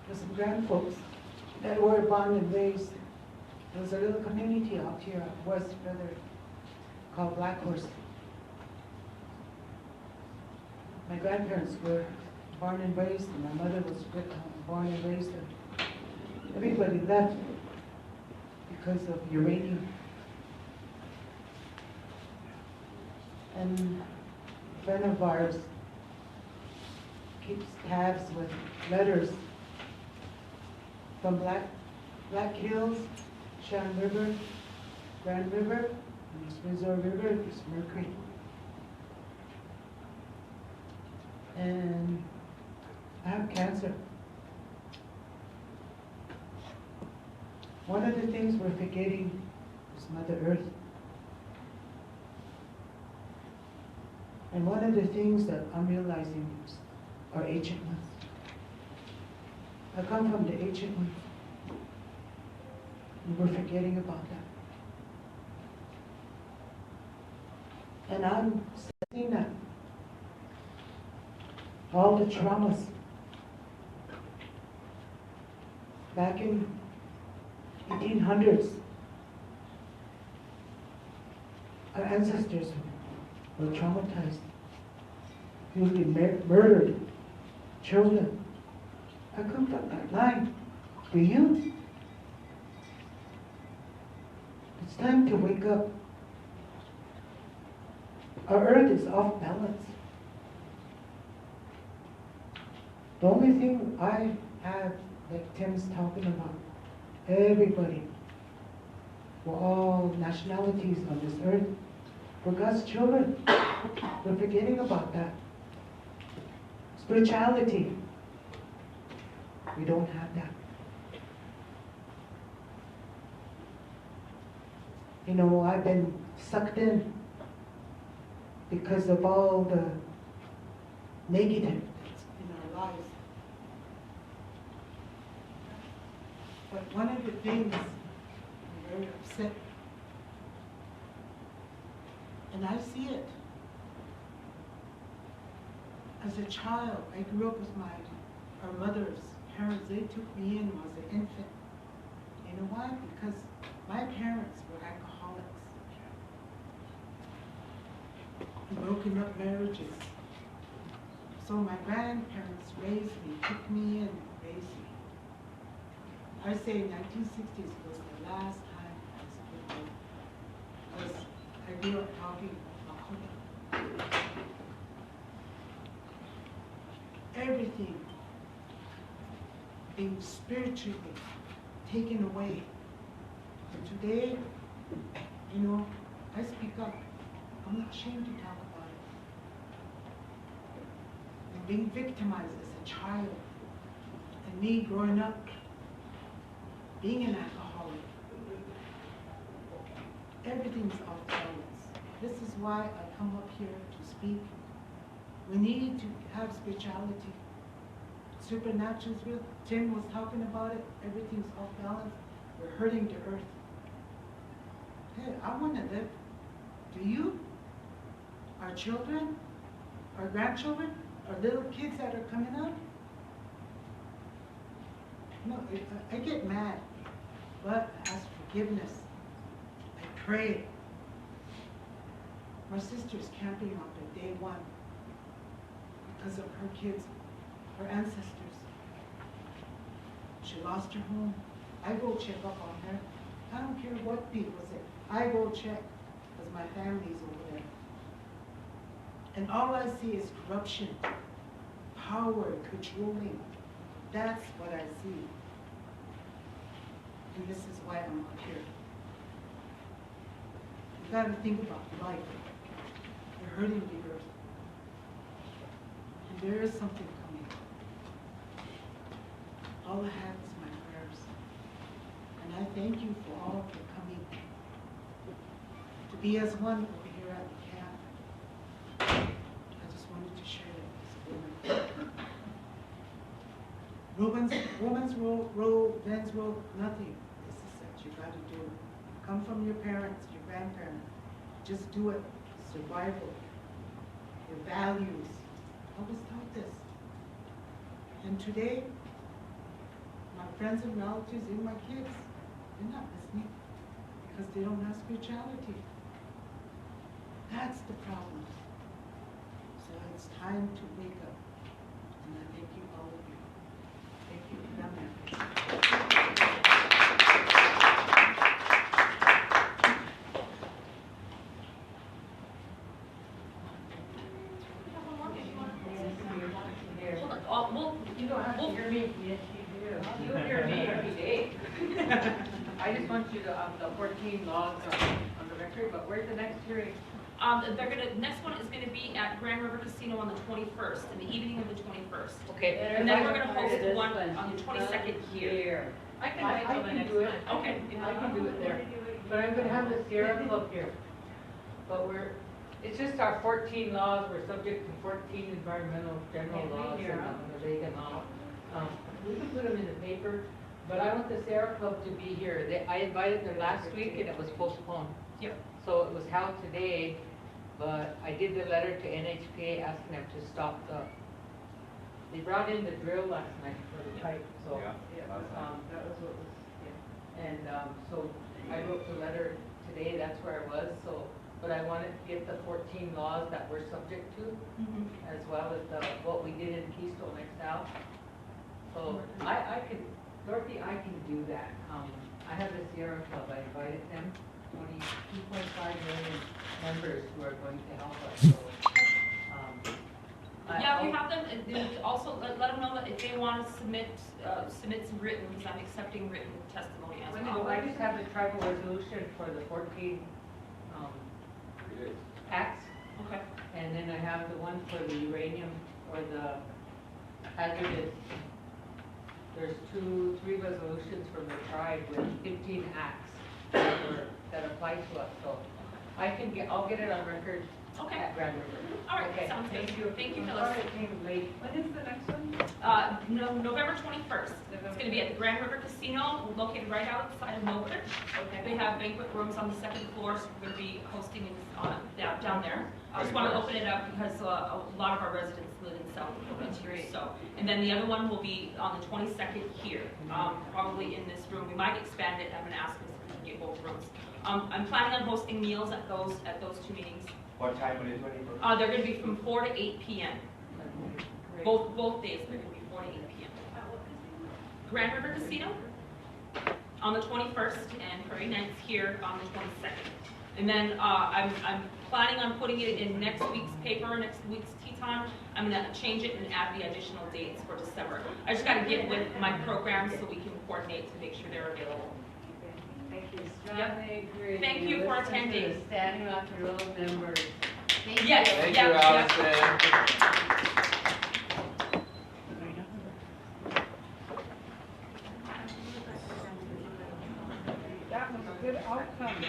There's some grand folks that were born and raised. There was a little community out here at West Feather called Black Horse. My grandparents were born and raised, and my mother was born and raised. And everybody left because of uranium. And a friend of ours keeps tabs with letters from Black Hills, Shan River, Grand River, and there's Missouri River, there's Mercury. And I have cancer. One of the things we're forgetting is Mother Earth. And one of the things that I'm realizing is our ancient ones. I come from the ancient ones. And we're forgetting about that. And I'm seeing that. All the traumas. Back in 1800s, our ancestors were traumatized. People were murdered. Children. I come from that line. Do you? It's time to wake up. Our earth is off balance. The only thing I have, like Tim's talking about, everybody, we're all nationalities on this earth. We're God's children. We're forgetting about that. Spirituality. We don't have that. You know, I've been sucked in because of all the negative that's in our lives. But one of the things I'm very upset, and I see it. As a child, I grew up with our mother's parents. They took me in as an infant. You know why? Because my parents were alcoholics. Broken up marriages. So my grandparents raised me, took me in, raised me. I say 1960s was the last time I was a good boy. Because I grew up talking about everything being spiritually taken away. But today, you know, I speak up. I'm not ashamed to talk about it. And being victimized as a child, and me growing up, being an alcoholic, everything's off balance. This is why I come up here to speak. We need to have spirituality. Supernatural is real. Tim was talking about it. Everything's off balance. We're hurting the earth. Hey, I want to live. Do you? Our children? Our grandchildren? Our little kids that are coming up? No, I get mad, but I ask forgiveness. I pray. My sister's camping up at day one because of her kids, her ancestors. She lost her home. I go check up on her. I don't care what people say. I go check because my family's over there. And all I see is corruption, power, controlling. That's what I see. And this is why I'm up here. You gotta think about life. You're hurting the earth. And there is something coming. All I have is my prayers. And I thank you for all for coming. To be as one over here at the camp. I just wanted to share that with women's role, men's role, nothing. This is it. You gotta do it. Come from your parents, your grandparents. Just do it. Survival. Your values. I was taught this. And today, my friends and relatives and my kids, they're not listening because they don't have spirituality. That's the problem. So it's time to wake up. And I thank you, all of you. Thank you for coming.
You don't have to hear me, yes, you do. You hear me every day. I just want you to, the 14 laws on the record, but where's the next hearing?
Next one is gonna be at Grand River Casino on the 21st, in the evening of the 21st.
Okay.
And then we're gonna host one on the 22nd here.
I can wait till the next time.
Okay.
I can do it there. But I'm gonna have the Sierra Club here. But it's just our 14 laws, we're subject to 14 environmental general laws and the Vega law. We can put them in the paper, but I want the Sierra Club to be here. I invited them last week and it was postponed.
Yep.
So it was held today, but I did the letter to NHPA asking them to stop they brought in the drill last night for the pipe, so.
Yeah.
That was what was, yeah. And, so I wrote the letter today, that's where I was, so, but I wanted to get the 14 laws that we're subject to, as well as what we did in Keystone XL. So I can, Dorothy, I can do that. I have the Sierra Club, I invited them, 2.5 million members who are going to help us, so.
Yeah, we have them, and also let them know that if they want to submit some written, because I'm accepting written testimony as well.
I just have the tribal resolution for the 14 acts,
Okay.
and then I have the one for the uranium or the hazardous. There's 3 resolutions from the tribe with 15 acts that apply to us. So
I'll get it on record
Okay.
at Grand River.
All right,
Okay,
sounds good.
thank you.
Thank you,
I'm
Phyllis.
sorry it came late.
When is the next one?
November 21st. It's gonna be at the Grand River Casino, located right outside of Millbridge. They have banquet rooms on the second floor, so we're gonna be hosting down there. I just wanna open it up because a lot of our residents live in South Dakota, so. And then the other one will be on the 22nd here, probably in this room. We might expand it. I'm gonna ask if we can get both rooms. I'm planning on hosting meals at those two meetings.
What time it is, when you?
They're gonna be from 4 to 8 p.m. Both days, they're gonna be 4 to 8 p.m. Grand River Casino on the 21st and Prairie Nights here on the 22nd. And then I'm planning on putting it in next week's paper, next week's tea time. I'm gonna change it and add the additional dates for December. I just gotta get with my program so we can coordinate to make sure they're available.
Thank you, strongly agree.
Thank you for
Listen to
attending.
the Standing Rock Road members.
Yes,
Thank
yeah,
you,
yeah.
Allison.
That was a good outcome.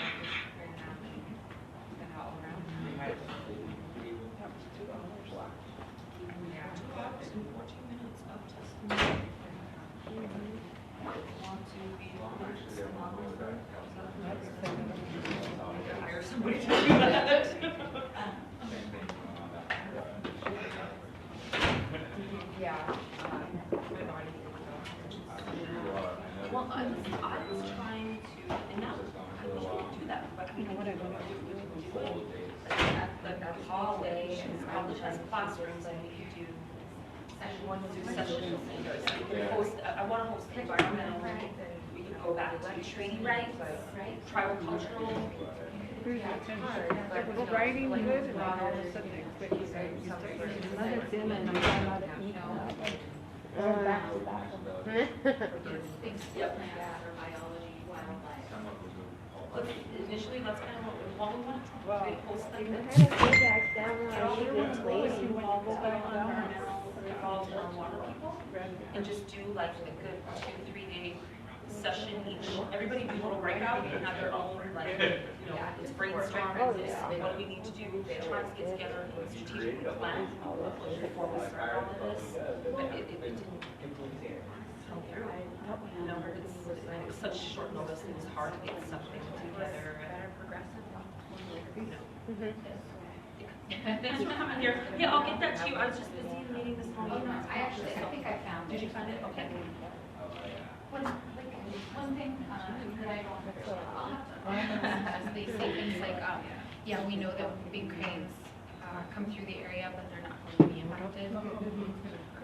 Hire somebody to do that. Well, I was trying to, and now I wish we could do that, but you know what I want to do? At the hallway, and college has classrooms, and we could do sessions, and we could host, I want to host environmental, we could go back to training rights, tribal cultural.
We're writing good, and then all of a sudden they quit. You start
Another dim and I ran out of eat. Back to back.
Yep. Initially, that's kind of what we want to host them.
I had to go back down
Get all
when
their
I
ones
was
closed,
waiting.
involve environmental, involve water people, and just do like a good 2-3 day session each. Everybody do a little breakout and have their own, like, you know, it's brainstorming, this, what do we need to do? They try to get together and strategically plan before we start all of this. But it didn't come through. You know, it's such short notice, it was hard to get something together. Thanks for coming here. Yeah, I'll get that to you. I was just busy in a meeting this morning.
Oh, no, I think I found
Did
it.
you find it? Okay.
One thing that I don't have to, they say things like, yeah, we know that big cranes come through the area, but they're not going to be impacted.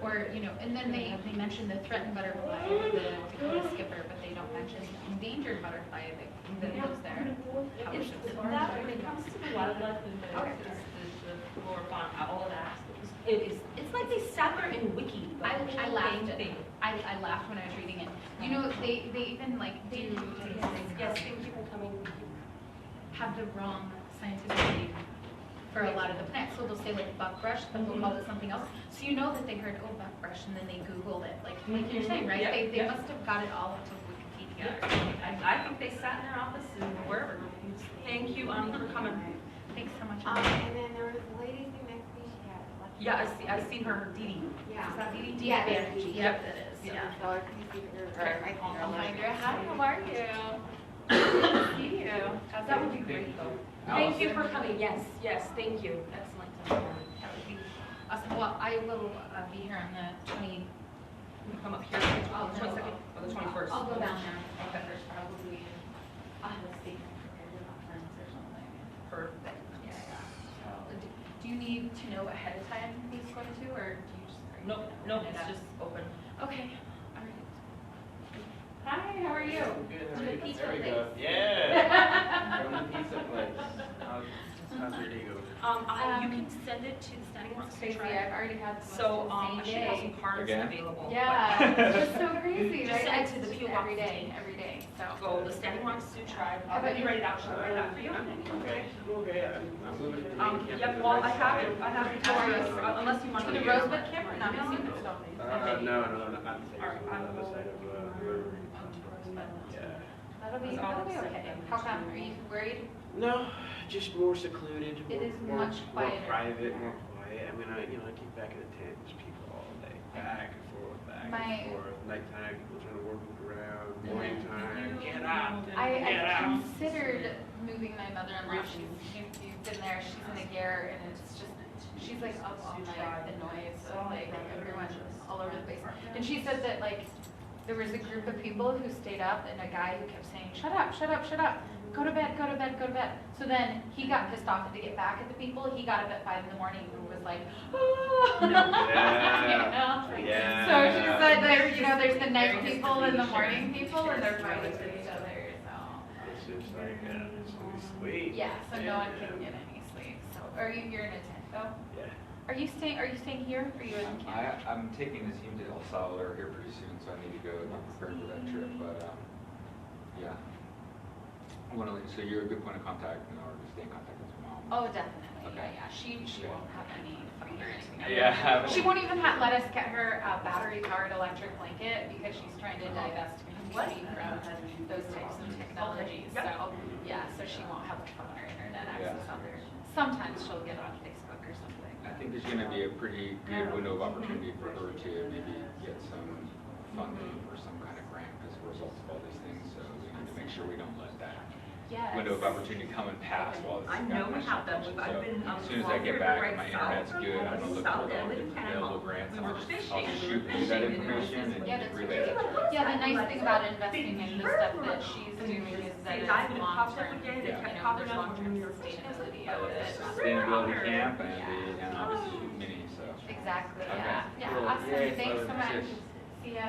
Or, you know, and then they mention the threatened butterfly, the Dakota skipper, but they don't mention endangered butterfly that lives there. How
It's
should-
that when it comes to the wildlife and the flora, fauna, all of that, it's like they sat there and wiki.
I laughed at
thing.
I laughed when I was reading it. You know, they even like do
Yes, thank you for coming.
have the wrong scientific name for a lot of the plants. So they'll say like buckbrush, but they'll call it something else. So you know that they heard, oh, buckbrush, and then they Googled it. Like you're saying, right?
Yep,
They
yep.
must have got it all to Wikipedia.
I think they sat in their office and wherever. Thank you, Ani, for coming.
Thanks so much.
And then there was a lady sitting next to me, she had a lucky.
Yeah, I've seen her, Dee Dee.
Yeah.
Is that Dee Dee?
Yeah,
Yeah,
Dee Dee.
yep, it is. Yeah.
So I can see her, or I can
I'll find
her.
her. Hi, how are you? Good to see you.
That would be great though. Thank you for coming, yes, thank you. Excellent.
That would be awesome. Well, I will be here on the 20.
You come up here, on the 22nd or the 21st?
I'll go down there.
Okay.
There's probably, I'll have a speaker prepared with my friends or something.
Perfect.
Yeah. So, do you need to know ahead of time who's going to, or do you just? are you
Nope,
gonna
nope,
open it
it's
up?
just open.
Okay. All right. Hi, how are you?
Good, how
From
are
the
you?
pizza
There we
place.
go. Yeah. From the pizza place. How's your day going?
You can send it to the Standing Rock
Crazy,
Tribe.
I've already had one
So,
the
I
same
should have
day.
some cards
Again?
available.
Yeah, it's just so crazy,
Just
right?
send it
It's
to the
just
P.O. Box.
every day, so.
But go, the Standing Rock Sioux Tribe.
How about
Let me
you?
write it out, shall I write it out for you?
Okay. I'm moving to the
Yep, well, I have it for you, unless you want
To
to.
the Rosebud camp or not?
No, not the same.
All right,
On the other side of, yeah.
That'll be okay. How come, are you worried
No, just more secluded.
It
more,
is
more,
much
more
quieter
private,
here.
more quiet. I mean, I keep back in the tent. There's people all day, back and forth, back
My-
and forth. Nighttime, people trying to work around.
Mhm.
Morning time, get up.
I
Get out.
considered moving my mother-in-law. You've been there. She's in a gear, and it's just she's like up all night. The noise of like everyone all over the place. And she said that like there was a group of people who stayed up, and a guy who kept saying, "Shut up, shut up, shut up. Go to bed, go to bed, go to bed." So then he got pissed off, and to get back at the people, he got up at 5 in the morning and was like, "Oh."
Yeah.
You know?
Yeah.
So she said there's the night people and the morning people, and they're fighting with each other. So
It's just like, it's really sweet.
yeah, so no one can get any sleep. So you're in a tent though?
Yeah.
Are you staying here? Or are you in camp?
I'm taking the team to El Salvador here pretty soon, so I need to go and get prepared for that trip. But yeah, so you're a good point of contact in order to stay in contact with your mom.
Oh, definitely.
Okay.
Yeah. She won't have any phone or anything.
Yeah.
She won't even let us get her a battery-powered electric blanket because she's trying to divest completely from those types of technologies. So yeah, so she won't have a phone or internet access on her. Sometimes she'll get on Facebook or something.
I think there's going to be a pretty good window of opportunity for her to maybe get some funding or some kind of grant as a result of all these things. So we need to make sure we don't let that
Yes.
window of opportunity come and pass while this
I
is
know we
happening.
have them.
So
I've been,
as soon as I get back and my internet's good, I'm gonna look for
South End
the
and
available
Panama.
grants.
We
and
were
I'll just
fishing.
shoot you that information and
Yeah,
just
that's
relay that to her.
Yeah, the nice thing about investing in the stuff that she's doing is that
They
it's
died and it popped up
long-term,
again. It
Yeah.
kept popping
there's
up.
long-term sustainability of it.
Sustainability camp and obviously mini, so.
Exactly,
Okay.
yeah.
Cool.
Awesome,
Yay,
thanks so much.
cheers.
See ya.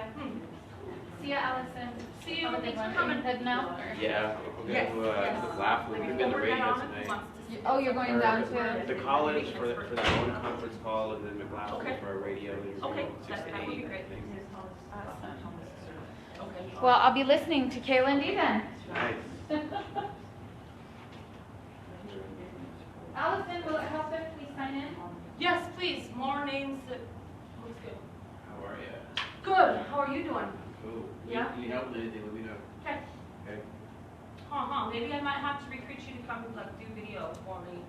See ya, Allison.
See you.
Have a good
Thanks for
one.
coming.
Heading out, or?
Yeah, we're
Yes,
going to
yes.
laugh. We've been to radio tonight.
Oh, you're going down to?
The college for that one conference call, and then McLaughlin
Okay.
for a radio interview.
Okay,
6 to
that would be
8, I
great.
think.
Okay.
Well, I'll be listening to KLND then.
Nice.
Allison, will it help if we sign in?
Yes, please, more names that, looks good.
How are you?
Good, how are you doing?
Cool.
Yeah?
Need help with anything, let me know.
Okay.
Okay.
Maybe I might have to recruit you to come like do video for me.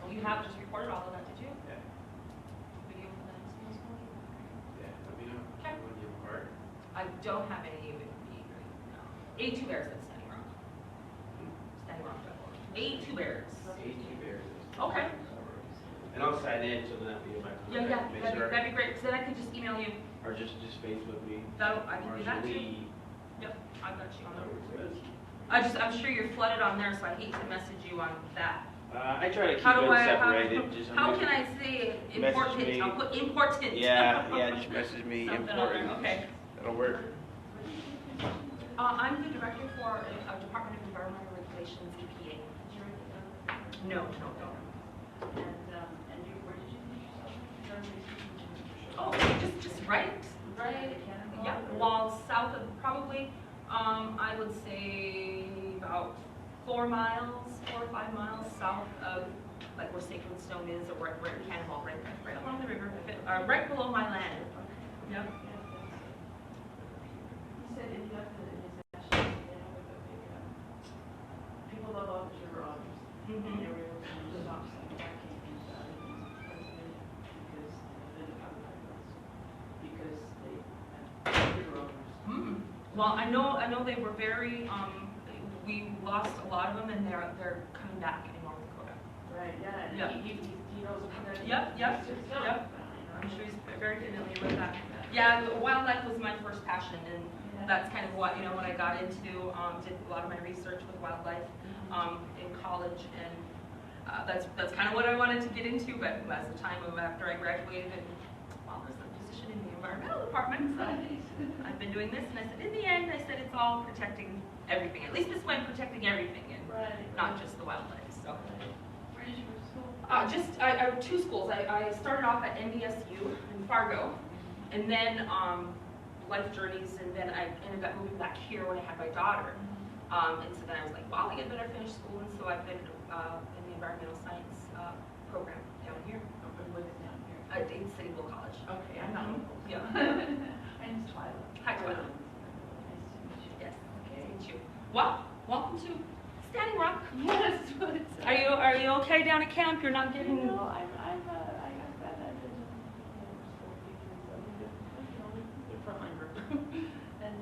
You have just recorded all of that, did you?
Yeah,
Video for that news for me?
yeah, let me know.
Okay.
When you part.
I don't have any with me, no. A2 Bears at Standing Rock. Standing Rock. A2 Bears.
18 bears.
Okay.
And I'll sign in so then that'll be in my
Yeah,
contact. Make sure.
that'd be great, because then I could just email you.
Or just Facebook me.
I can do that too.
Marjorie.
Yep, I've got you on
That
there.
works best.
I'm sure you're flooded on there, so I hate to message you on that.
I try to keep
How do
it
I,
separated. Just,
how can I say
Message
important?
me.
I'll put important.
Yeah, just message me
Something on there,
important.
okay.
That'll work.
I'm the director for Department of Environmental Regulations, EPA. Did you write that down? No. And you, where did you finish? Oh, just right. Yeah, well, south of, probably, I would say about 4 or 5 miles south of, like where Sacred Stone is, or right in Cannonball, right along the river, right below my land. Yep.
You said in the people love officer or others.
Mhm.
And they were able to stop some tracking president because they had owners.
Mm. Well, I know they were very, we lost a lot of them, and they're coming back in North Dakota.
Right, yeah,
Yeah.
and he knows about that.
Yep. I'm sure he's very familiar with that. Yeah, wildlife was my first passion, and that's kind of what, when I got into, did a lot of my research with wildlife in college, and that's kind of what I wanted to get into, but as the time of after I graduated, and well, there's a position in the environmental department, so I've been doing this, and I said, in the end, it's all protecting everything. At least this way I'm protecting everything, and not just the wildlife, so.
Where did you go to school?
I 2 schools. I started off at NDSU in Fargo, and then Life Journeys, and then I ended up moving back here when I had my daughter. And so then I was like, well, I better finish school, and so I've been in the environmental science program down here
What is down here?
at Dayton City Bull College.
Okay, I'm not local.
Yeah.
My name's Twyla.
Hi, Twyla.
Nice to meet you.
Yes.
Okay.
Thank you. Well, welcome to Standing Rock.
Yes,
down at camp, you're not getting.
I got that. I did, school teachers, I mean, they're frontline group. And,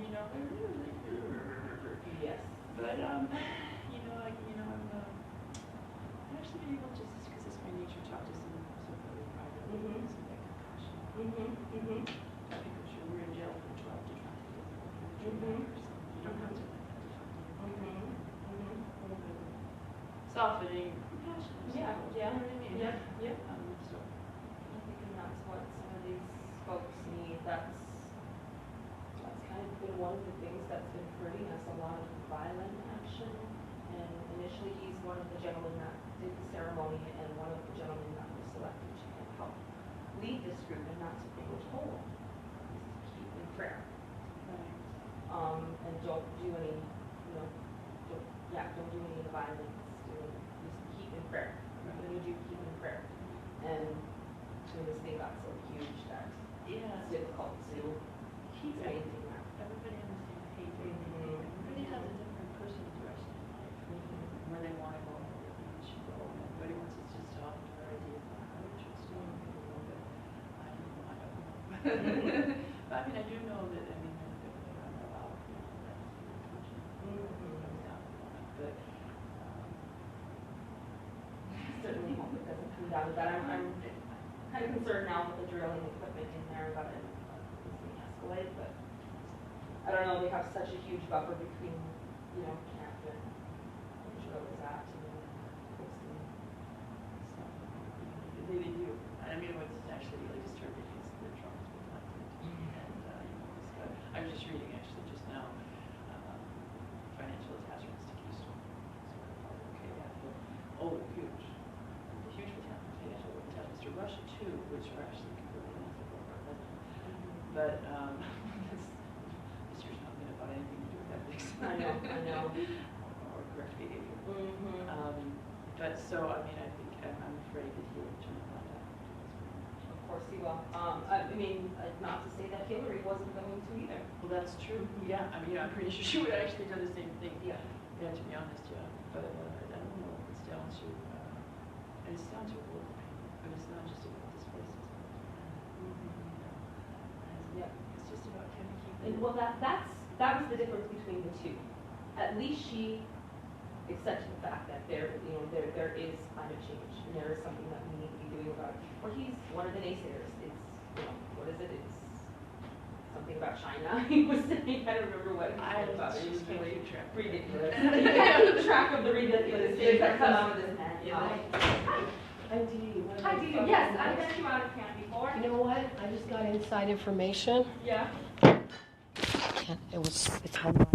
yes. But, I'm actually been able just, because it's my nature, talk to some really private people, some that compassion. I think I'm sure we're in jail for 12 to 20 years. You don't have to let that define you. Softening, compassion.
Yeah, yeah.
You know what I mean?
Yeah.
So.
I think and that's what some of these folks need, that's kind of been one of the things that's been hurting us, a lot of violent action. And initially, he's one of the gentlemen that did the ceremony, and one of the gentlemen that was selected to help lead this group, and that's what they were told, is to keep in prayer. And don't do any, don't do any violence, just keep in prayer. When you do, keep in prayer. And this thing got so huge that it's difficult to
Keep
maintain that.
everybody on the same page. Everybody has a different personal direction in life. Where they want to go, where they should go. Everybody wants us just to offer their ideas on how they should do it. But I don't know. But I do know that, they're not allowed, that's unfortunate. Comes down to that. But,
Certainly hope it doesn't come down to that. I'm kind of concerned now with the drilling equipment in there, but it's going to escalate, but I don't know, they have such a huge buffer between, camp and which road is at, posting stuff.
they do. What's actually really disturbing is the trucks with nothing. And, I was just reading actually just now, financial attachments to Keystone. Okay, yeah. Oh, huge. Huge financial attachments to Russia too, which are actually completely unethical. But, this year's not going to have anything to do with ethics.
I know.
Or correct behavior. But so, I think, I'm afraid that he will turn on that.
Of course he will. Not to say that Hillary wasn't going to either.
Well, that's true. Yeah, I'm pretty sure she would actually do the same thing.
Yeah.
Yeah, to be honest, yeah. But I don't know. It's down to, and it's down to work. But it's not just about this place.
Yeah.
It's just about can we keep
And
it.
well, that was the difference between the two. At least she accepted the fact that there is climate change, and there is something that we need to be doing about it. Or he's one of the naysayers. It's, what is it? It's something about China. He was saying, I don't remember what he said about it. It was really ridiculous. You can't keep track of the ridiculous things that come out of this man.
Hi, Dee.
Hi, Dee. Yes, I've met you out of camp before.
You know what? I just got inside information.
Yeah.
It's online.